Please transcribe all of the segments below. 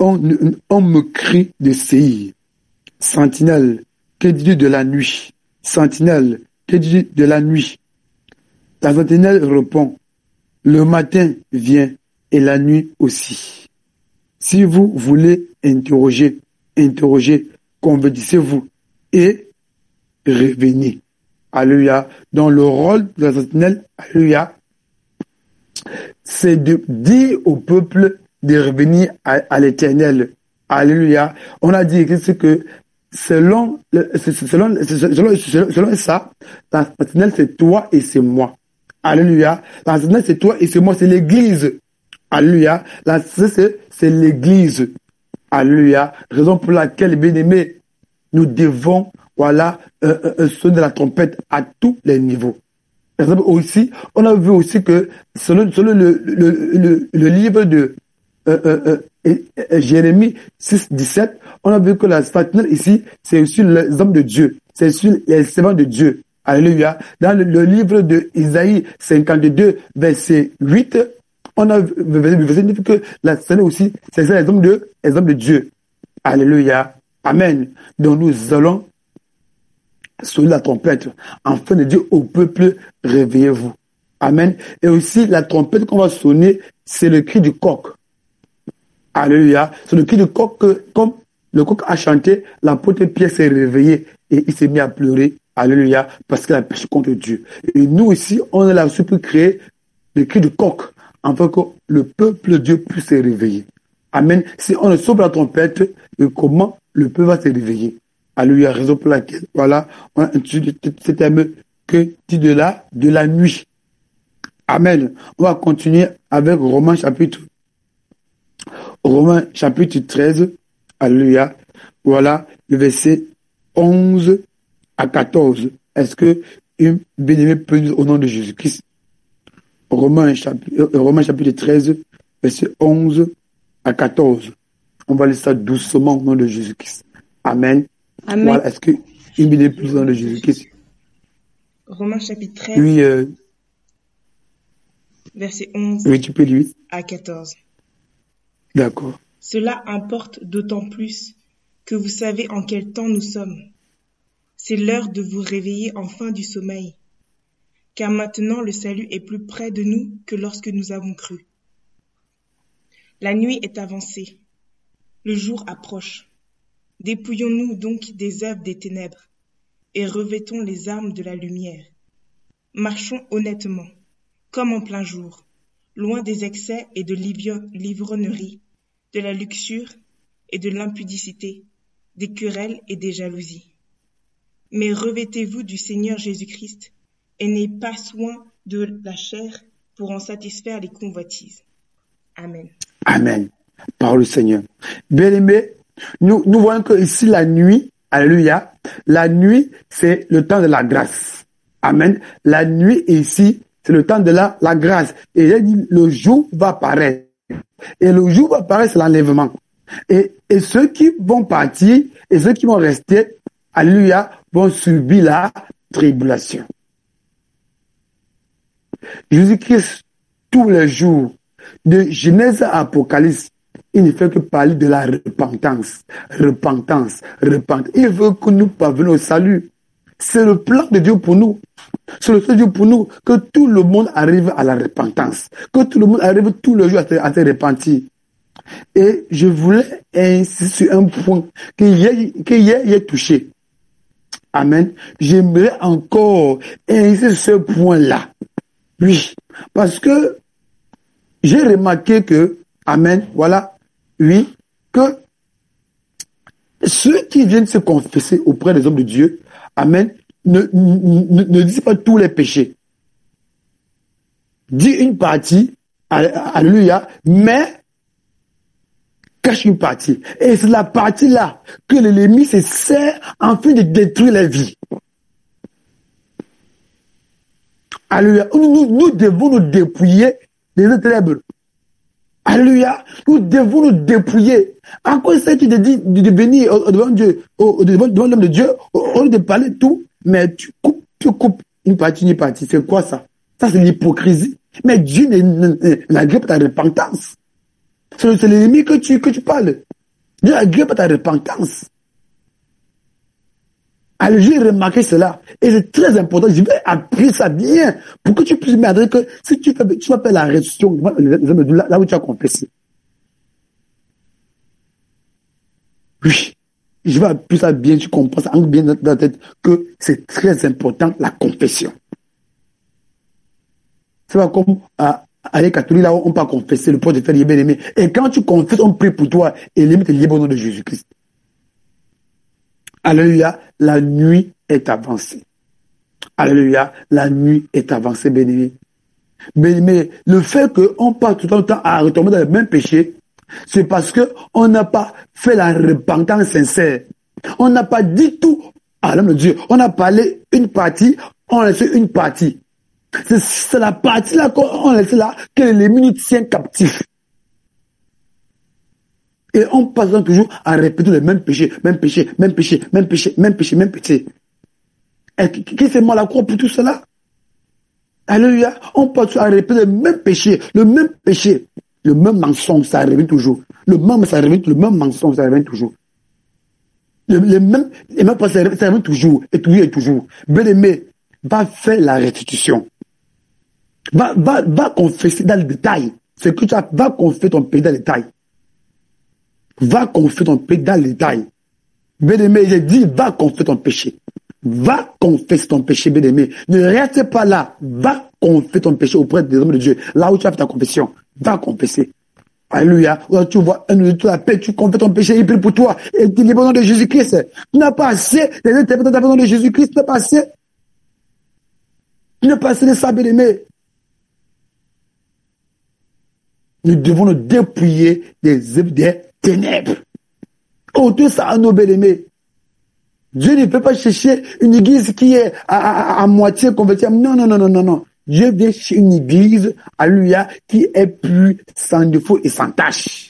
on me crie de Séhir. Sentinelle, que dis-tu de la nuit? Sentinelle, que dis-tu de la nuit? La sentinelle répond, le matin vient et la nuit aussi. Si vous voulez interroger, convertissez-vous et revenez. Alléluia. Dans le rôle de la sentinelle, alléluia, c'est de dire au peuple de revenir à l'Éternel. Alléluia. On a dit que selon ça, la sentinelle c'est toi et c'est moi. Alléluia. La sentinelle c'est toi et c'est moi, c'est l'Église. Alléluia. C'est l'Église. Alléluia. Raison pour laquelle, bien-aimés, nous devons, sonner la trompette à tous les niveaux. Aussi, on a vu aussi que selon le livre de Jérémie 6:17, on a vu que la sentinelle ici, c'est aussi les hommes de Dieu, c'est aussi les servants de Dieu. Alléluia. Dans le livre de Isaïe 52, verset 8, on a vu que la sentinelle aussi, c'est les hommes de Dieu. Alléluia. Amen. Donc nous allons sonner la trompette afin de dire au peuple, réveillez-vous. Amen. Et aussi, la trompette qu'on va sonner, c'est le cri du coq. Alléluia. C'est le cri du coq que, comme le coq a chanté, l'apôtre Pierre s'est réveillé et il s'est mis à pleurer. Alléluia. Parce qu'il a péché contre Dieu. Et nous ici, on est là aussi pour créer le cri du coq afin que le peuple de Dieu puisse se réveiller. Amen. Si on ne sauve la trompette, comment le peuple va se réveiller? Alléluia, raison pour laquelle, on a introduit ce terme que dit de la nuit. Amen. On va continuer avec Romains chapitre 13. Alléluia. Voilà, le verset 11 à 14. Est-ce que une bien-aimée peut dire au nom de Jésus-Christ? Romains chapitre 13, verset 11 à 14. On va lire ça doucement au nom de Jésus-Christ. Amen. Amen. Voilà, est-ce que une Bible plus dans le Jésus-Christ? Romains chapitre 13, Oui, verset 11 oui, tu peux lire. à 14. D'accord. Cela importe d'autant plus que vous savez en quel temps nous sommes. C'est l'heure de vous réveiller enfin du sommeil, car maintenant le salut est plus près de nous que lorsque nous avons cru. La nuit est avancée, le jour approche. Dépouillons-nous donc des œuvres des ténèbres et revêtons les armes de la lumière. Marchons honnêtement, comme en plein jour, loin des excès et de l'ivrognerie, de la luxure et de l'impudicité, des querelles et des jalousies. Mais revêtez-vous du Seigneur Jésus-Christ et n'ayez pas soin de la chair pour en satisfaire les convoitises. Amen. Amen. Par le Seigneur. Bien-aimés, nous voyons que ici la nuit, alléluia, la nuit c'est le temps de la grâce. Amen. La nuit ici, c'est le temps de la grâce. Et j'ai dit, le jour va apparaître. Et le jour va apparaître, c'est l'enlèvement. Et ceux qui vont partir et ceux qui vont rester, alléluia, vont subir la tribulation. Jésus-Christ, tous les jours, de Genèse à Apocalypse, il ne fait que parler de la repentance. Repentance, repentance. Il veut que nous parvenions au salut. C'est le plan de Dieu pour nous. C'est le seul Dieu pour nous, que tout le monde arrive à la repentance. Que tout le monde arrive tous les jours à se repentir. Et je voulais insister sur un point que hier j'ai touché. Amen. J'aimerais encore insister sur ce point-là. Oui. Parce que j'ai remarqué que, amen, voilà, oui, que ceux qui viennent se confesser auprès des hommes de Dieu, amen, ne disent pas tous les péchés. Dis une partie, alléluia, mais cache une partie. Et c'est la partie-là que l'ennemi se sert afin de détruire la vie. Alléluia. Nous devons nous dépouiller des ténèbres. Alléluia. Nous devons nous dépouiller. À quoi ça tu te dis de venir devant Dieu, devant l'homme de Dieu, au lieu de parler tout, mais tu coupes une partie. C'est quoi ça? Ça, c'est l'hypocrisie. Mais Dieu n'agrée pas ta repentance. C'est l'ennemi que tu parles. Dieu n'agrée pas ta repentance. Alors, j'ai remarqué cela. Et c'est très important. Je vais appuyer ça bien pour que tu puisses m'aider que si tu vas faire la restitution, là où tu as confessé. Oui. Je vais appuyer ça bien, tu comprends ça bien dans ta tête que c'est très important, la confession. C'est pas comme à les catholiques, là où on peut confesser le point de faire bien aimé. Et quand tu confesses, on prie pour toi et limite est libre au nom de Jésus-Christ. Alléluia, la nuit est avancée. Alléluia, la nuit est avancée, béni. Mais le fait qu'on passe tout le temps à retomber dans le même péché, c'est parce qu'on n'a pas fait la repentance sincère. On n'a pas dit tout à l'homme de Dieu. On a parlé une partie, on a laissé une partie. C'est la partie là qu'on laisse là que l'ennemi nous tient captifs. Et on passe donc toujours à répéter le même péché, même péché, même péché, même péché, même péché, même péché. Et qui c'est moi la croix pour tout cela? Alléluia. On passe à répéter le même péché, le même mensonge, ça revient toujours. Le même mensonge, ça revient toujours. Le même ça revient toujours, et toujours, et toujours. Bien-aimé, va faire la restitution. Va confesser dans le détail. Ce que tu as, va confesser ton péché dans le détail. Va confesser ton péché dans le détail. Bien-aimé, j'ai dit, va confesser ton péché. Va confesser ton péché, bien-aimé. Ne reste pas là. Va confesser ton péché auprès des hommes de Dieu. Là où tu as fait ta confession, va confesser. Alléluia. Tu vois la paix, tu confesses ton péché, il prie pour toi. Et tu es libre au nom de Jésus-Christ. Tu n'as pas assez des interprétations au nom de Jésus-Christ. Tu n'as pas assez. Tu n'as pas assez de ça, bien-aimé. Nous devons nous dépouiller des œuvres des ténèbres. Ôtez ça à nos bien-aimés. Dieu ne peut pas chercher une église qui est à moitié convertie. Non. Dieu vient chercher une église, alléluia, qui est pure, sans défaut et sans tâche.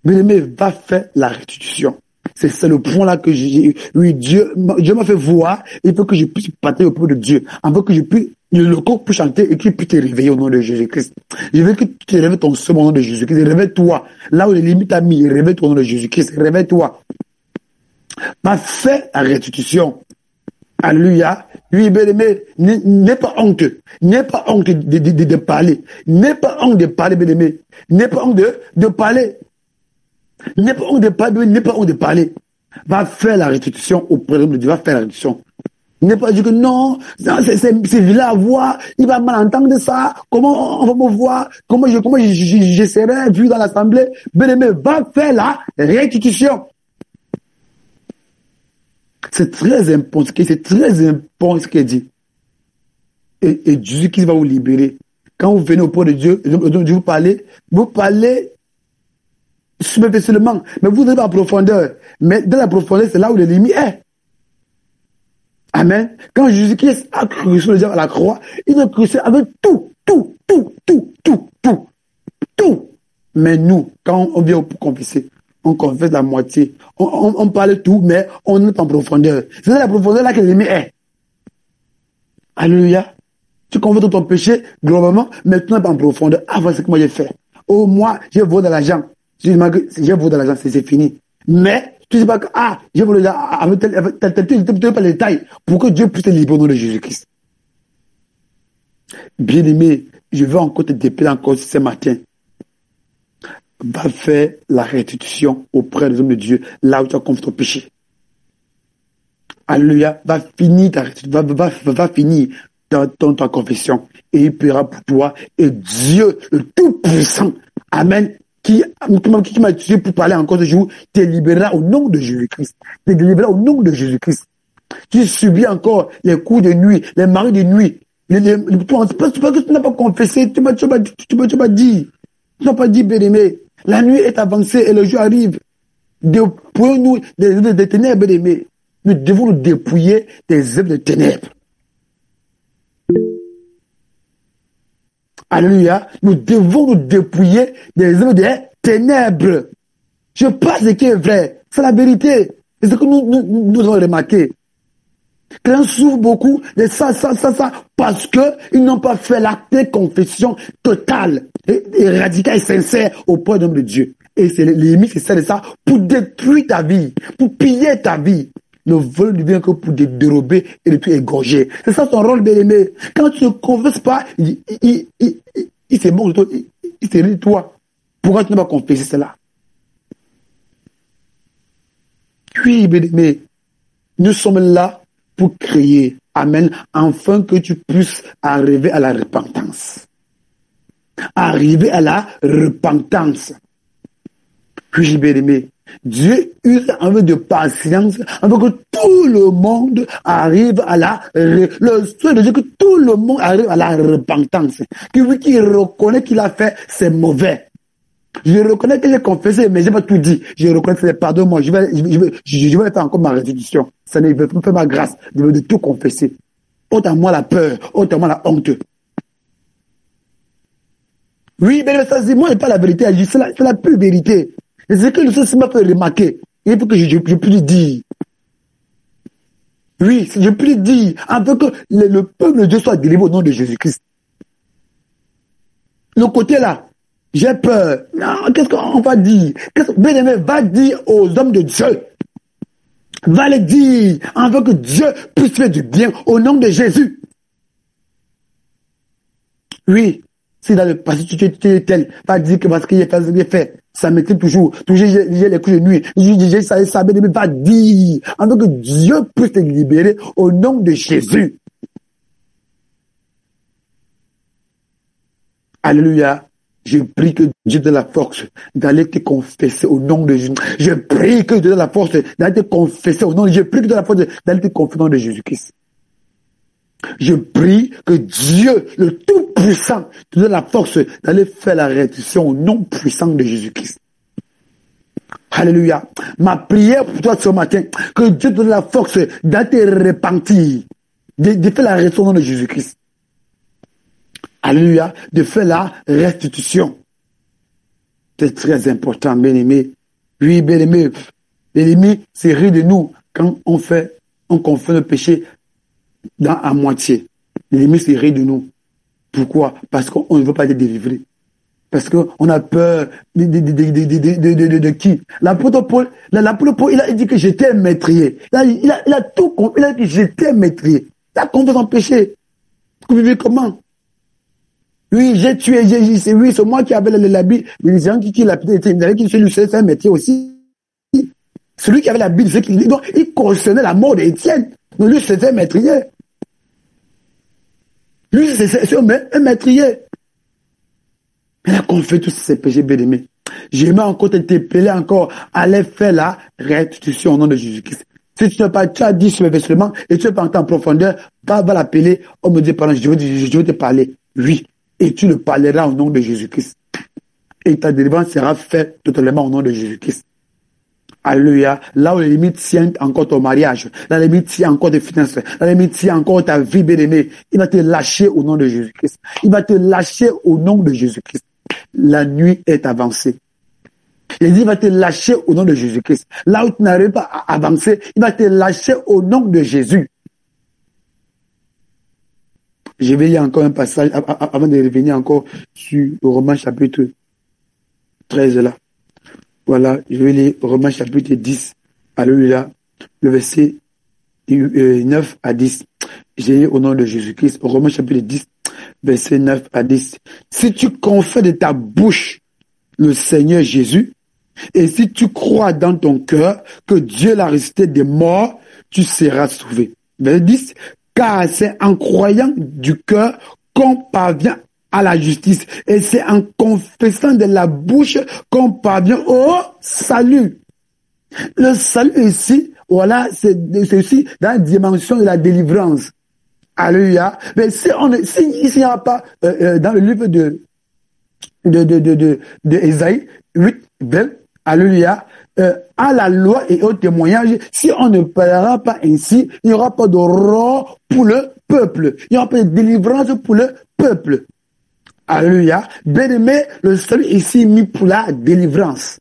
Bien-aimé, va faire la restitution. C'est le point là que Dieu m'a fait voir, il faut que je puisse parler au peuple de Dieu, afin que je puisse, le corps puisse chanter et qu'il puisse te réveiller au nom de Jésus-Christ. Je veux que tu te réveilles ton seul au nom de Jésus-Christ. Réveille-toi. Là où les limites a mis, réveille-toi au nom de Jésus-Christ. Réveille-toi. Va faire la restitution. Alléluia. Lui, bien-aimé, n'aie pas honte. N'aie pas honte de parler. N'aie pas honte de parler, bien-aimé. N'aie pas honte de parler. N'aie pas honte de parler, n'aie pas honte de parler. Va faire la restitution auprès de Dieu. Va faire la restitution. N'aie pas dit que non, c'est vilain à voir, il va mal entendre ça, comment on va me voir, comment je serai vu dans l'assemblée. Bien-aimé, va faire la restitution. C'est très important ce qu'il dit. Et Jésus qui va vous libérer. Quand vous venez auprès de Dieu, vous parlez superficiellement, mais vous n'êtes pas en profondeur. Mais dans la profondeur, c'est là où l'ennemi est. Amen. Quand Jésus-Christ a crucifié le diable à la croix, il a crucifié avec tout. Mais nous, quand on vient pour confesser, on confesse la moitié. On parle tout, mais on n'est pas en profondeur. C'est dans la profondeur là que l'ennemi est. Alléluia. Tu confesses ton péché, globalement, mais tu n'es pas en profondeur. Ah, voilà ce que moi j'ai fait. Oh, moi, j'ai volé de l'argent. J'ai volé de l'argent, c'est fini. Mais, tu ne sais pas que, j'ai volé de l'argent, tu ne sais pas les détails pour que Dieu puisse te libérer au nom de Jésus-Christ. Bien-aimé, je veux encore te dépeler encore ce matin. Va faire la restitution auprès des hommes de Dieu, là où tu as confié ton péché. Alléluia, va finir va finir ta confession et il paiera pour toi. Et Dieu, le Tout-Puissant, Amen, qui m'a utilisé pour parler encore ce jour, te libérera au nom de Jésus-Christ. Te libérera au nom de Jésus-Christ. Tu subis encore les coups de nuit, les maris de nuit. Parce que tu n'as pas confessé, tu m'as dit. Tu n'as pas dit, bien-aimé. La nuit est avancée et le jour arrive. Dépouillons-nous des ténèbres, bien-aimé. Nous devons nous dépouiller des œuvres de ténèbres. Alléluia. Nous devons nous dépouiller des œuvres des ténèbres. Je pense ce qui est vrai. C'est la vérité. C'est ce que nous avons remarqué. Les gens souffrent beaucoup de ça, parce qu'ils n'ont pas fait l'acte de confession totale. et radical et sincère auprès de Dieu. Et c'est l'ennemi qui sert de ça pour détruire ta vie, pour piller ta vie. Le vol ne vient que pour te dérober et de tout égorger. C'est ça son rôle, bien-aimé. Quand tu ne confesses pas, il se moque de toi, il se rit de toi. Pourquoi tu ne vas pas confesser cela? Oui, bien-aimé, nous sommes là pour créer, amen, afin que tu puisses arriver à la repentance. Arriver à la repentance. Oui, bien-aimé, Dieu use un peu de patience afin que tout le monde arrive à le souhait de Dieu que tout le monde arrive à la repentance. Qui reconnaît qu'il a fait, c'est mauvais. Je reconnais que j'ai confessé, mais j'ai pas tout dit. Je reconnais que c'est pardon-moi. Je vais faire encore ma restitution. Ça ne veut pas faire ma grâce. Je veux de tout confesser. Ôte à moi la peur, ôte à moi la honte. Oui, mais ça, c'est moi et pas la vérité. C'est la pure vérité. Et c'est que le Seigneur m'a fait remarquer. Il faut que je puisse dire. Oui, je puisse dire, afin que le peuple de Dieu soit délivré au nom de Jésus-Christ. Le côté là, j'ai peur. Non, qu'est-ce qu'on va dire? Bien-aimé, va dire aux hommes de Dieu. Va les dire, afin que Dieu puisse faire du bien au nom de Jésus. Oui, si dans le passé tu es tel, va dire que parce qu'il a fait, ça m'était toujours j'ai les coups de nuit, j'ai ça, bien-aimé, va dire, afin que Dieu puisse te libérer au nom de Jésus. Alléluia. Je prie que Dieu te la force d'aller te confesser au nom de Jésus. Je prie que Dieu te la force d'aller te confesser au nom de Jésus. Je prie que Dieu te la force d'aller te confesser au nom de Jésus-Christ. Je prie que Dieu, le Tout-Puissant, te donne la force d'aller faire la restitution au nom puissant de Jésus-Christ. Alléluia. Ma prière pour toi ce matin, que Dieu te donne la force d'aller te repentir, de faire la restitution au nom de Jésus-Christ. Alléluia, de faire la restitution. C'est très important, bien-aimé. Oui, bien-aimé. L'ennemi se rit de nous quand on confie le péché à moitié. L'ennemi se rit de nous. Pourquoi? Parce qu'on ne veut pas être délivré. Parce qu'on a peur de qui? L'apôtre Paul, il a dit que j'étais maîtrier. Il a tout compris. Il a dit que j'étais maîtrier. Il a confiance en péché. Vous vivez comment? Oui, j'ai tué, oui, c'est moi qui avais la Bible. Mais les gens qui lapidaient, ils avaient qui celui c'est un métier aussi. Celui qui avait la Bible, il cautionnait la mort d'Étienne. Mais lui, c'était un maîtrier. Lui, c'est un maîtrier. Il a confessé tous ses péchés, bien-aimés. J'aimerais encore t'interpeller encore, aller faire la restitution au nom de Jésus-Christ. Si tu n'as pas, tu as dit sur le versement et tu n'as pas entendu en profondeur, va l'appeler, on me dit, pardon, je veux te parler. Oui. Et tu le parleras au nom de Jésus-Christ. Et ta délivrance sera faite totalement au nom de Jésus-Christ. Alléluia. Là où les limites tiennent encore ton mariage, là où les limites tiennent encore tes finances, là où les limites tiennent encore ta vie bien-aimée, il va te lâcher au nom de Jésus-Christ. Il va te lâcher au nom de Jésus-Christ. La nuit est avancée. Il va te lâcher au nom de Jésus-Christ. Là où tu n'arrives pas à avancer, il va te lâcher au nom de Jésus. Je vais lire encore un passage avant de revenir encore sur Romains chapitre 13 là. Voilà, je vais lire Romains chapitre 10. Alléluia. Le verset 9 à 10. J'ai lu au nom de Jésus-Christ. Romains chapitre 10, verset 9 à 10. Si tu confesses de ta bouche le Seigneur Jésus, et si tu crois dans ton cœur que Dieu l'a ressuscité des morts, tu seras sauvé. Verset 10. Car c'est en croyant du cœur qu'on parvient à la justice. Et c'est en confessant de la bouche qu'on parvient au salut. Le salut ici, voilà, c'est aussi dans la dimension de la délivrance. Alléluia. Mais si ici il n'y a pas, dans le livre de Ésaïe 8, 20, alléluia, à la loi et au témoignage, si on ne parlera pas ainsi, il n'y aura pas de roi pour le peuple. Il n'y aura pas de délivrance pour le peuple. Alléluia. Bien-aimé, le salut ici mis pour la délivrance.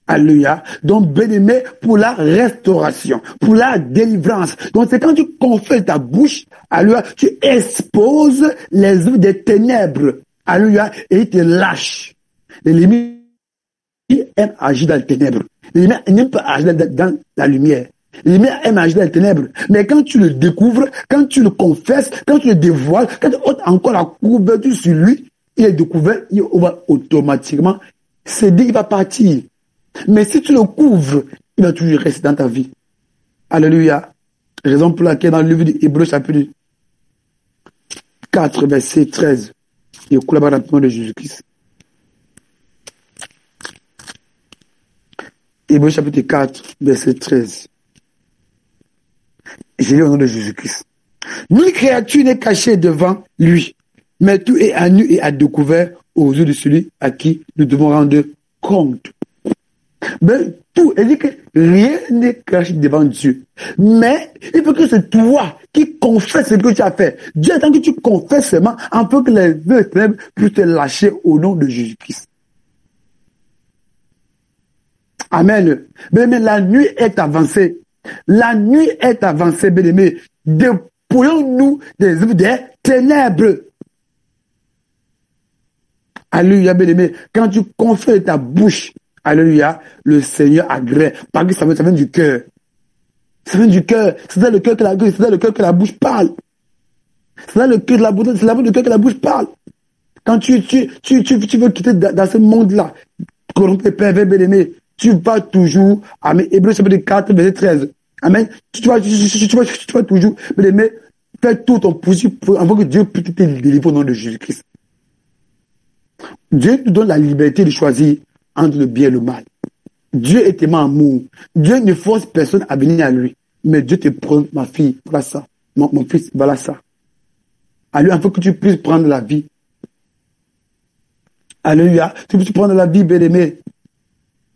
Alléluia. Donc, bien-aimé, pour la restauration, pour la délivrance. Donc, c'est quand tu confesses ta bouche, alléluia, tu exposes les œuvres des ténèbres. Alléluia. Et il te lâche. L'ennemi aime agir dans les ténèbres. L'ennemi n'aime pas agir dans la lumière. L'ennemi aime agir dans les ténèbres. Mais quand tu le découvres, quand tu le confesses, quand tu le dévoiles, quand tu ôtes encore la couverture sur lui, il est découvert, il va automatiquement céder, il va partir. Mais si tu le couvres, il va toujours rester dans ta vie. Alléluia. Raison pour laquelle dans le livre d'Hébreux chapitre 4, verset 13, il coule là-bas rapidement de Jésus-Christ. Hébreux chapitre 4, verset 13. J'ai lu au nom de Jésus-Christ. Nulle créature n'est cachée devant lui, mais tout est à nu et à découvert aux yeux de celui à qui nous devons rendre compte. Ben, tout, elle dit que rien n'est caché devant Dieu. Mais il faut que c'est toi qui confesses ce que tu as fait. Dieu attend que tu confesses seulement afin que les ténèbres puissent te lâcher au nom de Jésus-Christ. Amen. Bien-aimé, la nuit est avancée. La nuit est avancée, bien-aimé. Dépouillons-nous des ténèbres. Alléluia, bien-aimé. Quand tu confesses ta bouche, alléluia, le Seigneur agrée. Parce que ça vient du cœur. Ça vient du cœur. C'est dans le cœur que la bouche parle. C'est dans le cœur de la bouche, c'est dans le cœur que la bouche parle. Quand tu veux quitter dans ce monde-là, corrompu, pervers, bien-aimé, tu vas toujours, amen, Hébreux chapitre 4, verset 13. Amen. Tu vas toujours, bien-aimé, faire tout ton possible afin que Dieu puisse te délivrer au nom de Jésus-Christ. Dieu te donne la liberté de choisir entre le bien et le mal. Dieu est tellement amour. Dieu ne force personne à venir à lui. Mais Dieu te prend, ma fille, voilà ça. Mon fils, voilà ça. Alléluia, afin que tu puisses prendre la vie. Alléluia, tu puisses prendre la vie, bien-aimé.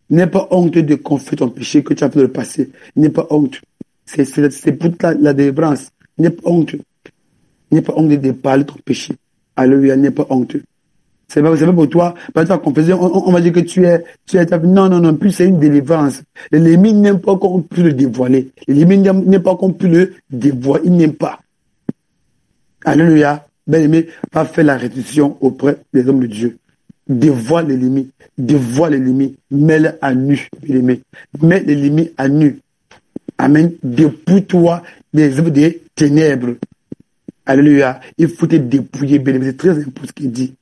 N'aie pas honte de confesser ton péché que tu as fait dans le passé. N'aie pas honte. C'est pour la délivrance. N'aie pas honte. N'aie pas honte de parler ton péché. Alléluia, n'aie pas honte. C'est pas pour toi. Pas toi confesser, on va dire que tu es. Non, plus c'est une délivrance. L'ennemi n'aime pas qu'on puisse le dévoiler. L'ennemi n'aime pas qu'on puisse le dévoiler. Il n'aime pas. Alléluia. Bien-aimé, va faire la restitution auprès des hommes de Dieu. Dévoile l'ennemi, mets-le à nu, bien-aimé. Mets l'ennemi à nu. Amen. Dépouille-toi des œuvres des ténèbres. Alléluia. Il faut te dépouiller, bien-aimé. C'est très important ce qu'il dit.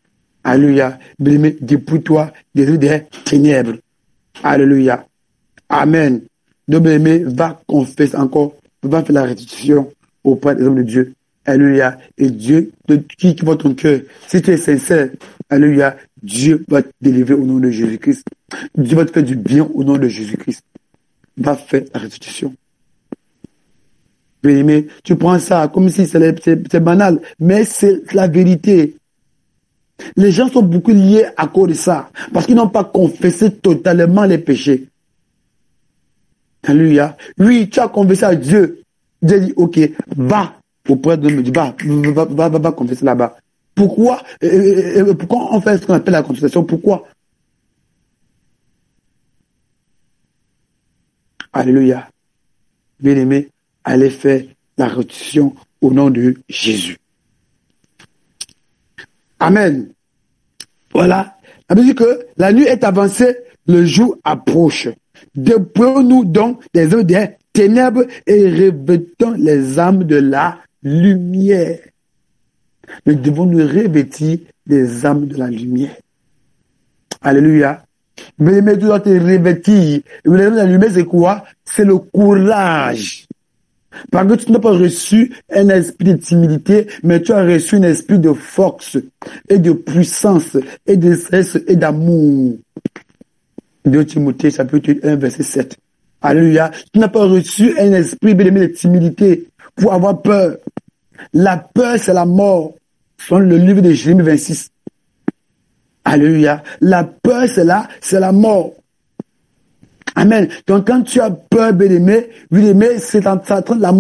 Alléluia. Bien-aimé, dépouille-toi des œuvres des ténèbres. Alléluia. Amen. Donc, bien-aimé, va confesser encore, va faire la restitution auprès des hommes de Dieu. Alléluia. Et Dieu, qui voit ton cœur, si tu es sincère, alléluia, Dieu va te délivrer au nom de Jésus-Christ. Dieu va te faire du bien au nom de Jésus-Christ. Va faire la restitution. Bien-aimé, tu prends ça comme si c'est banal, mais c'est la vérité. Les gens sont beaucoup liés à cause de ça, parce qu'ils n'ont pas confessé totalement les péchés. Alléluia. Oui, tu as confessé à Dieu. Dieu dit, ok, va auprès de nous, va confesser là-bas. Pourquoi on fait ce qu'on appelle la confession? Pourquoi? Alléluia. Bien-aimé, allez faire la restitution au nom de Jésus. Amen. Voilà. Ça veut dire que la nuit est avancée, le jour approche. Dépouillons-nous donc des œuvres des ténèbres et revêtons les âmes de la lumière. Nous devons nous revêtir des âmes de la lumière. Alléluia. Mais tu dois te revêtir. Les âmes de la lumière, c'est quoi? C'est le courage. Parce que tu n'as pas reçu un esprit de timidité, mais tu as reçu un esprit de force et de puissance et de stress et d'amour. 2 Timothée chapitre 1 verset 7. Alléluia. Tu n'as pas reçu un esprit de timidité pour avoir peur. La peur, c'est la mort. Dans le livre de Jérémie 26. Alléluia. La peur, c'est la mort. Amen. Donc, quand tu as peur, bien-aimé, c'est en train de la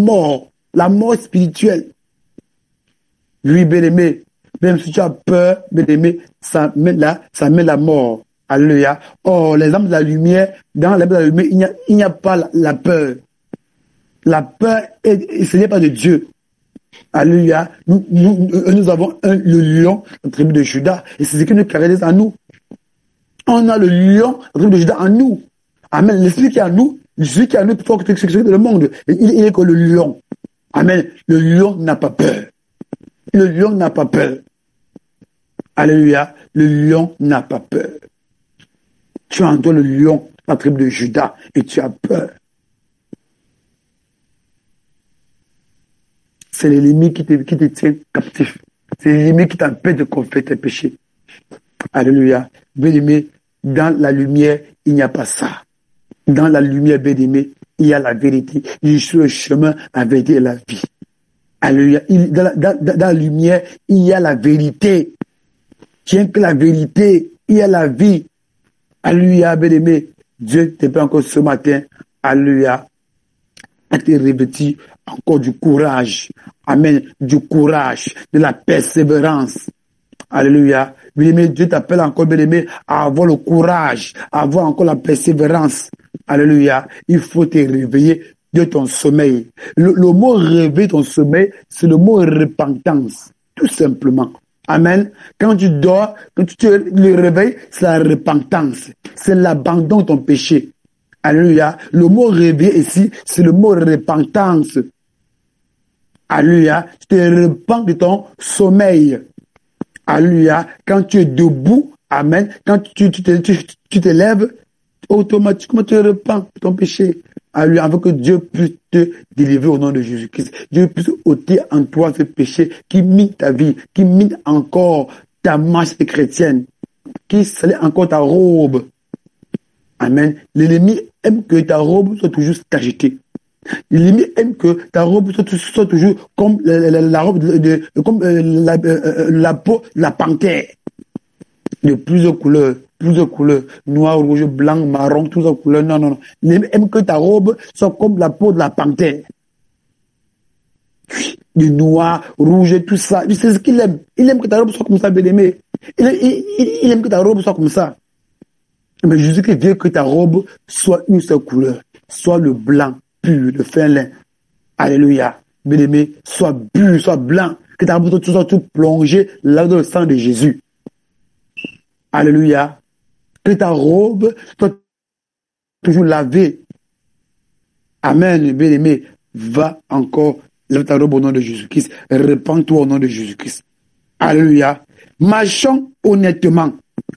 mort spirituelle. Oui, bien-aimé, même si tu as peur, bien-aimé, ça met la mort. Alléluia. Oh, les âmes de la lumière, dans les âmes de la lumière, il n'y a pas la peur. La peur, ce n'est pas de Dieu. Alléluia. Nous avons le lion, la tribu de Juda, et c'est ce qui nous caractérise en nous. On a le lion, la tribu de Juda en nous. Amen. L'esprit qui est en nous, celui qui est en nous, plus fort que celui de le monde. Il est que le lion. Amen. Le lion n'a pas peur. Le lion n'a pas peur. Alléluia. Le lion n'a pas peur. Tu as en toi le lion, la tribu de Juda, et tu as peur. C'est l'ennemi qui te tient captif. C'est l'ennemi qui t'empêche de confesser tes péchés. Alléluia. Bien-aimé, dans la lumière, il n'y a pas ça. Dans la lumière, bien-aimé, il y a la vérité. Je suis le chemin, la vérité et la vie. Alléluia. Dans la lumière, il y a la vérité. Tiens que la vérité, il y a la vie. Alléluia, bien-aimé. Dieu te plaît encore ce matin. Alléluia. À te revêtir encore du courage. Amen. Du courage, de la persévérance. Alléluia. Bien-aimé, Dieu t'appelle encore, bien-aimé, à avoir le courage, à avoir encore la persévérance. Alléluia. Il faut te réveiller de ton sommeil. Le mot réveiller ton sommeil, c'est le mot repentance. Tout simplement. Amen. Quand tu dors, quand tu te réveilles, c'est la repentance. C'est l'abandon de ton péché. Alléluia. Le mot réveiller ici, c'est le mot repentance. Alléluia. Tu te repens de ton sommeil. Alléluia. Quand tu es debout, amen. Quand tu te lèves, automatiquement tu te repens de ton péché. Alléluia. Afin que Dieu puisse te délivrer au nom de Jésus-Christ. Dieu puisse ôter en toi ce péché qui mine ta vie, qui mine encore ta marche chrétienne, qui salit encore ta robe. Amen. L'ennemi aime que ta robe soit toujours agitée. L'ennemi aime que ta robe soit toujours comme la robe comme la peau de la panthère. De plusieurs couleurs, noir, rouge, blanc, marron, toutes les couleurs. Non, non, non. L'ennemi aime que ta robe soit comme la peau de la panthère. Du noir, rouge, tout ça. C'est ce qu'il aime. Il aime que ta robe soit comme ça, bien-aimé. Il aime que ta robe soit comme ça. Mais Jésus-Christ veut que ta robe soit une seule couleur. Soit le blanc pur, le fin lin. Alléluia. Bien-aimé, sois pur, sois blanc. Que ta robe soit tout plongée là dans le sang de Jésus. Alléluia. Que ta robe soit toujours lavée. Amen, bien-aimé. Va encore, lave ta robe au nom de Jésus-Christ. Répands-toi au nom de Jésus-Christ. Alléluia. Marchons honnêtement.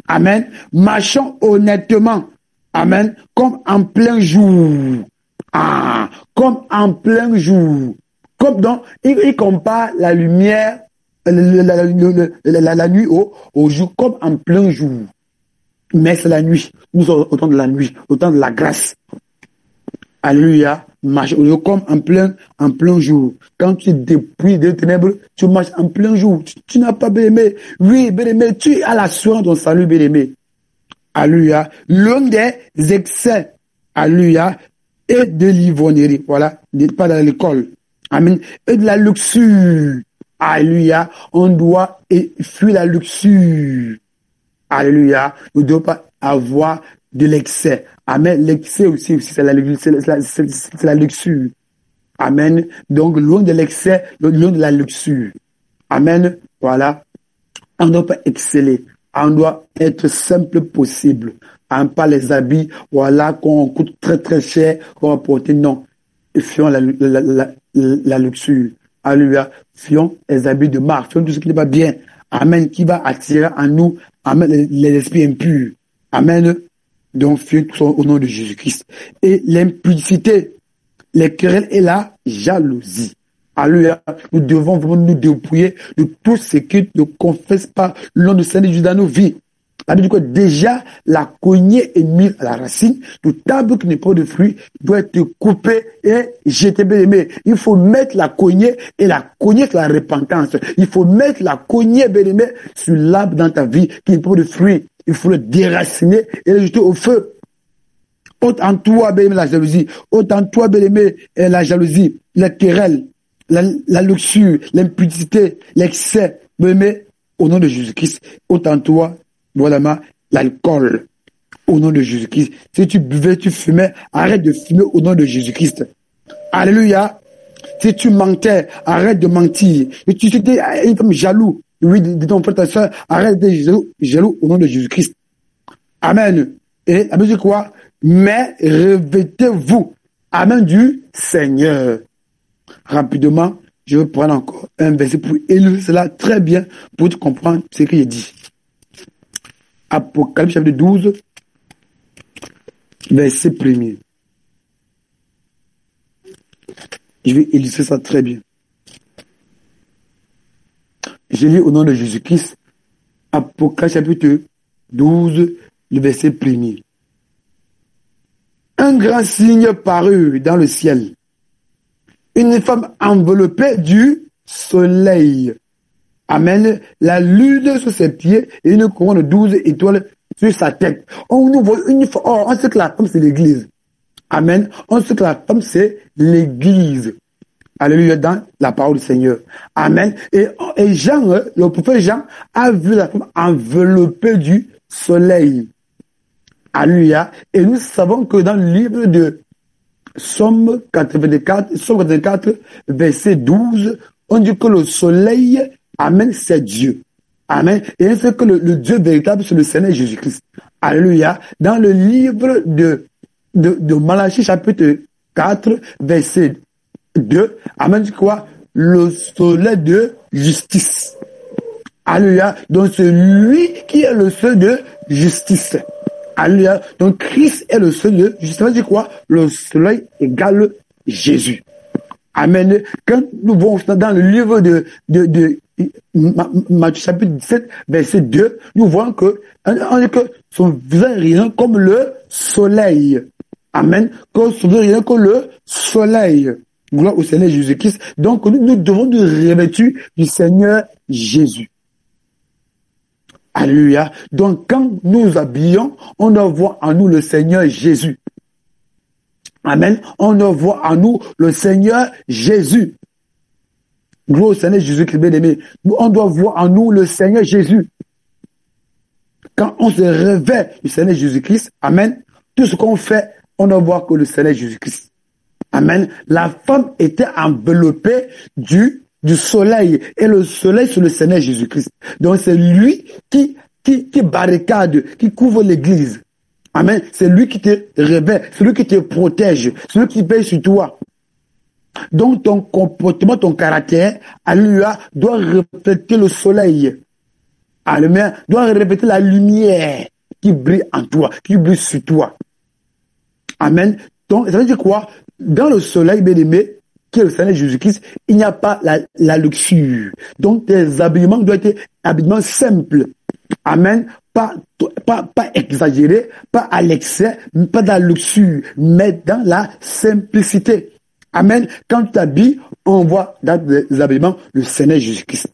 Amen. Marchons honnêtement. Amen. Comme en plein jour. Ah, comme en plein jour. Comme donc, il compare la lumière, la nuit au jour, comme en plein jour. Mais c'est la nuit. Nous sommes au temps de la nuit, au temps de la grâce. Alléluia. Marche comme en plein jour. Quand tu dépouilles des ténèbres, tu marches en plein jour. Tu n'as pas bien-aimé. Oui, bien-aimé, tu as l'assurance de ton salut, bien-aimé. Alléluia. L'un des excès, alléluia, et de l'ivrognerie. Voilà, pas dans l'école. Amen. Et de la luxure. Alléluia. On doit fuir la luxure. Alléluia. Nous ne devons pas avoir de l'excès. Amen. L'excès aussi c'est la luxure. Amen. Donc, loin de l'excès, loin de la luxure. Amen. Voilà. On ne doit pas exceller. On doit être simple possible. Pas les habits, voilà, qu'on coûte très très cher, qu'on va porter. Non. Fuyons la luxure. Alléluia. Fuyons les habits de marque. Fuyons tout ce qui n'est pas bien. Amen. Qui va attirer en nous, amen, les esprits impurs. Amen. Donc, fuyons tout au nom de Jésus-Christ. Et l'impudicité, les querelles et la jalousie. Alléluia. Nous devons vraiment nous dépouiller de tout ce qui ne confesse pas le nom de Seigneur Jésus dans nos vies. Du coup, déjà, la cognée est mise à la racine. Tout arbre qui n'est pas de fruits doit être coupé et jeté, bien aimé. Il faut mettre la cognée, et la cognée sur la repentance. Il faut mettre la cognée, bien aimé, sur l'arbre dans ta vie qui n'est pas de fruits. Il faut le déraciner et le jeter au feu. Ôte en toi, bien aimé, la jalousie. Ôte en toi, bien aimé, la jalousie, la querelle, la luxure, l'impudicité, l'excès, bien aimé, au nom de Jésus-Christ. Ôte en toi, voilà, l'alcool, au nom de Jésus-Christ. Si tu buvais, tu fumais, arrête de fumer au nom de Jésus-Christ. Alléluia. Si tu mentais, arrête de mentir. Si tu étais une femme jaloux, oui, de ton frère, ta soeur, arrête d'être jaloux au nom de Jésus-Christ. Amen. Et la Bible dit quoi? Mais revêtez-vous. Amen du Seigneur. Rapidement, je vais prendre encore un verset pour illustrer cela très bien, pour te comprendre ce que j'ai dit. Apocalypse chapitre 12, verset 1er. Je vais illustrer ça très bien. Je lis au nom de Jésus-Christ, Apocalypse chapitre 12, le verset 1er. Un grand signe parut dans le ciel. Une femme enveloppée du soleil. Amen. La lune sur ses pieds et une couronne de 12 étoiles sur sa tête. On nous voit une fois. Oh, on sait que la femme, c'est l'église. Amen. On sait que la femme, c'est l'église. Alléluia, dans la parole du Seigneur. Amen. Et Jean, le prophète Jean, a vu la femme enveloppée du soleil. Alléluia. Et nous savons que dans le livre de Somme 84, verset 12, on dit que le soleil, amen, c'est Dieu. Amen. Et c'est que le Dieu véritable, c'est le Seigneur Jésus-Christ. Alléluia. Dans le livre de Malachie, chapitre 4, verset 2, amen, dit quoi? Le soleil de justice. Alléluia. Donc c'est lui qui est le soleil de justice. Alléluia. Donc Christ est le soleil de justice. Ça veut dire quoi? Le soleil égale Jésus. Amen. Quand nous voyons dans le livre de Matthieu chapitre 17, verset 2, nous voyons que son visage rayonne comme le soleil. Amen. Que son visage rayonne comme le soleil. Gloire au Seigneur Jésus-Christ. Donc nous devons nous revêtir du Seigneur Jésus. Alléluia. Donc quand nous nous habillons, on doit voir en nous le Seigneur Jésus. Amen. On doit voir en nous le Seigneur Jésus. Gloire au Seigneur Jésus-Christ, bien-aimé. On doit voir en nous le Seigneur Jésus. Quand on se révèle du Seigneur Jésus-Christ, amen, tout ce qu'on fait, on doit voir que le Seigneur Jésus-Christ. Amen. La femme était enveloppée du soleil. Et le soleil, c'est le Seigneur Jésus-Christ. Donc c'est lui qui barricade, qui couvre l'église. Amen. C'est lui qui te révèle, c'est lui qui te protège, c'est lui qui veille sur toi. Donc ton comportement, ton caractère, alléluia, doit refléter le soleil. Alléluia, doit refléter la lumière qui brille en toi, qui brille sur toi. Amen. Donc ça veut dire quoi? Dans le soleil, bien-aimé, qui est le Seigneur Jésus-Christ, il n'y a pas la luxure. Donc tes habillements doivent être habillements simples. Amen. Pas exagéré, pas à l'excès, pas dans la luxure, mais dans la simplicité. Amen. Quand tu t'habilles, on voit dans les habillements le Seigneur Jésus-Christ.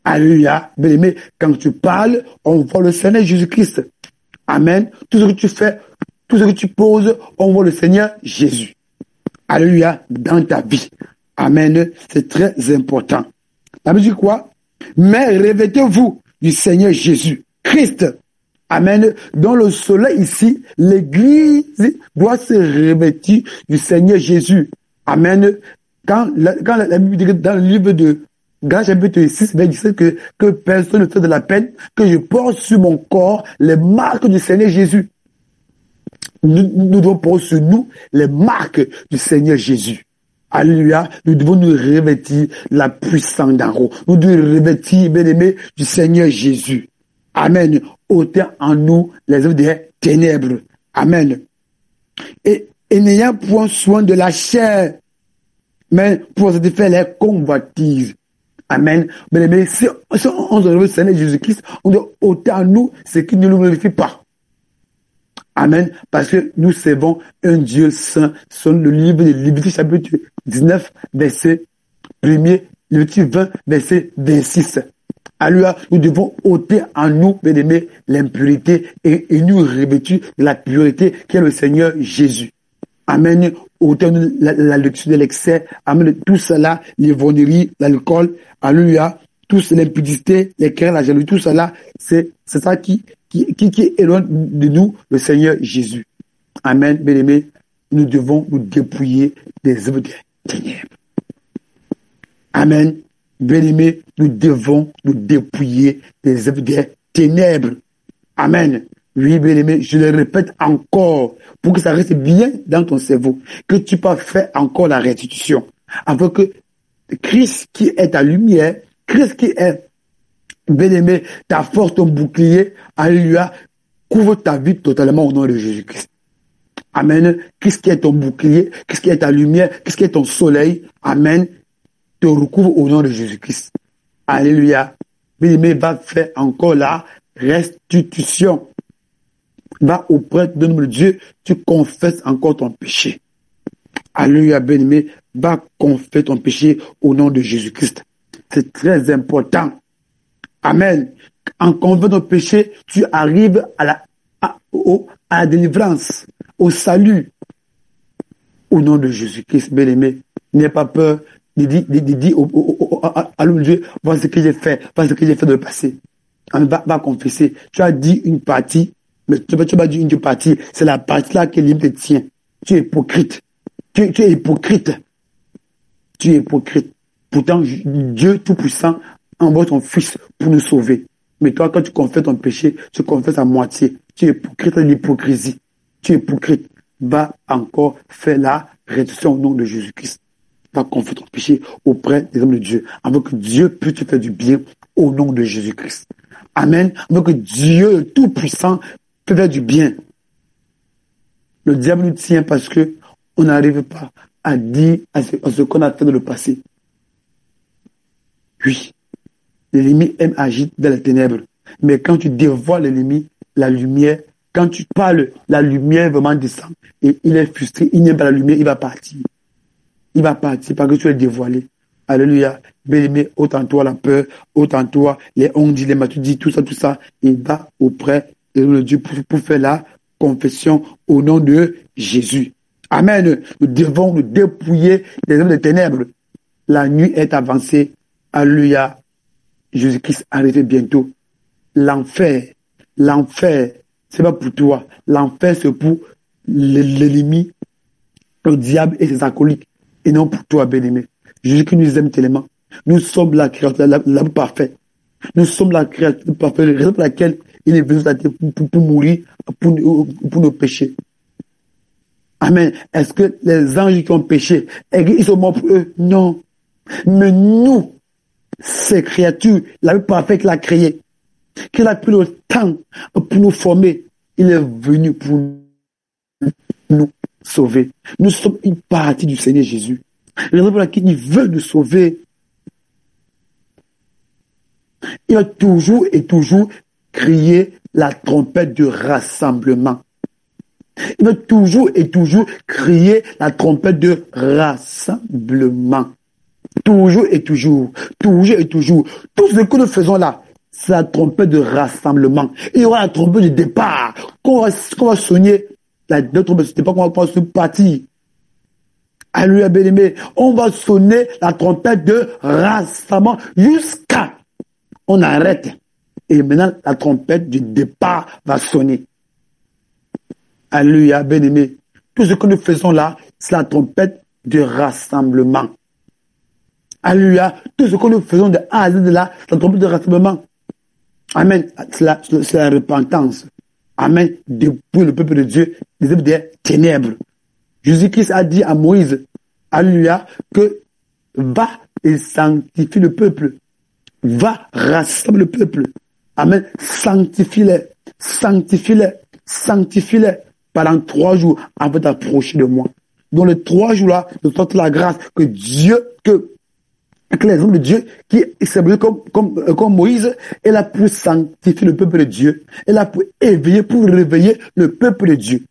Alléluia. Bien-aimé, quand tu parles, on voit le Seigneur Jésus-Christ. Amen. Tout ce que tu fais, tout ce que tu poses, on voit le Seigneur Jésus. Alléluia. Dans ta vie. Amen. C'est très important. La Bible dit quoi? Mais revêtez-vous du Seigneur Jésus. Christ. Amen. Dans le soleil ici, l'église doit se revêtir du Seigneur Jésus. Amen. Quand la Bible dit dans le livre de Galates chapitre 6, verset 17 que personne ne fait de la peine, que je porte sur mon corps les marques du Seigneur Jésus. Nous devons porter sur nous les marques du Seigneur Jésus. Alléluia. Nous devons nous revêtir la puissance d'en haut. Nous devons revêtir, bien-aimés, du Seigneur Jésus. Amen. Ôtez en nous les œuvres des ténèbres. Amen. Et n'ayant point soin de la chair, mais pour satisfaire les convoitises. Amen. Bien-aimés, si on se révèle le Seigneur Jésus-Christ, on doit ôter en nous ce qui ne nous glorifie pas. Amen. Parce que nous servons un Dieu saint. Sur le livre de Lévitique chapitre 19, verset 1er, Lévitique 20, verset 26. Alléluia, nous devons ôter en nous, bien-aimés, l'impurité et nous revêtir de la pureté qui est le Seigneur Jésus. Amen. Ôter la luxure de l'excès. Amen. Tout cela, l'ivognerie, l'alcool. Alléluia. Tout l'impudicité, les querelles, la jalousie, tout cela, c'est ça qui éloigne de nous le Seigneur Jésus. Amen. Bien-aimés, nous devons nous dépouiller des œuvres des ténèbres. Amen. Bien-aimés, nous devons nous dépouiller des œuvres des ténèbres. Amen. Oui, bien-aimé, je le répète encore pour que ça reste bien dans ton cerveau, que tu peux faire encore la restitution, afin que Christ qui est ta lumière, Christ qui est, bien-aimé, ta force, ton bouclier, alléluia, couvre ta vie totalement au nom de Jésus-Christ. Amen. Christ qui est ton bouclier, Christ qui est ta lumière, Christ qui est ton soleil, amen, te recouvre au nom de Jésus-Christ. Alléluia. Bien-aimé, va faire encore la restitution. Va auprès de notre Dieu, tu confesses encore ton péché. Alléluia, bien-aimé, va confesser ton péché au nom de Jésus-Christ. C'est très important. Amen. En confessant ton péché, tu arrives à la délivrance, au salut. Au nom de Jésus-Christ, bien-aimé, n'aie pas peur de dire à l'homme de Dieu, voilà ce que j'ai fait, voilà ce que j'ai fait dans le passé. Va confesser. Tu as dit une partie, mais tu vas dire une partie, c'est la partie là qui te tient. Tu es hypocrite. Tu es hypocrite. Tu es hypocrite. Pourtant, Dieu Tout-Puissant envoie son Fils pour nous sauver. Mais toi, quand tu confesses ton péché, tu confesses à moitié. Tu es hypocrite de l'hypocrisie. Tu es hypocrite. Va encore faire la réduction au nom de Jésus-Christ. Va confesser ton péché auprès des hommes de Dieu, afin que Dieu puisse te faire du bien au nom de Jésus-Christ. Amen. Afin que Dieu Tout-Puissant peut faire du bien. Le diable nous tient parce que on n'arrive pas à dire à ce qu'on a fait dans le passé. Oui, l'ennemi aime agir dans les ténèbres. Mais quand tu dévoiles l'ennemi, la lumière, quand tu parles, la lumière vraiment descend. Et il est frustré, il n'aime pas la lumière, il va partir. Il va partir parce que tu es dévoilé. Alléluia. Bien-aimé, autant toi la peur, autant toi les ondits, les matudis, tout ça. Il va auprès de Dieu pour faire la confession au nom de Jésus. Amen. Nous devons nous dépouiller des œuvres des ténèbres. La nuit est avancée. Alléluia. Jésus-Christ arrive bientôt. L'enfer, c'est pas pour toi. L'enfer, c'est pour l'ennemi, le diable et ses acolytes. Et non pour toi, bien-aimé. Jésus-Christ nous aime tellement. Nous sommes la créature la plus parfaite. Nous sommes la créature parfaite, la raison pour laquelle il est venu sur la terre pour mourir, pour nos péchés. Amen. Est-ce que les anges qui ont péché, ils sont morts pour eux? Non. Mais nous, ces créatures, la plus parfaite l'a créée, qu'il a pris le temps pour nous former, il est venu pour nous sauver. Nous sommes une partie du Seigneur Jésus. La raison pour laquelle il veut nous sauver, il va toujours et toujours crier la trompette de rassemblement. Il va toujours et toujours crier la trompette de rassemblement. Toujours et toujours. Toujours et toujours. Tout ce que nous faisons là, c'est la trompette de rassemblement. Il y aura la trompette de départ. Qu'on va sonner, la trompette de départ, qu'on va se partir. Alléluia, bien-aimé. On va sonner la trompette de rassemblement jusqu'à on arrête. Et maintenant, la trompette du départ va sonner. Alléluia, bien-aimé. Tout ce que nous faisons là, c'est la trompette de rassemblement. Alléluia. Tout ce que nous faisons de A à Z là, c'est la trompette de rassemblement. Amen. C'est la repentance. Amen. Depuis le peuple de Dieu, des œuvres des ténèbres. Jésus-Christ a dit à Moïse, alléluia, que va et sanctifie le peuple. Va rassembler le peuple. Amen. Sanctifie-les. Sanctifie-les. Sanctifie-les pendant 3 jours avant d'approcher de moi. Dans les 3 jours-là, je sorte la grâce que les hommes de Dieu qui s'est comme Moïse, est là pour sanctifier le peuple de Dieu, est là pour réveiller le peuple de Dieu.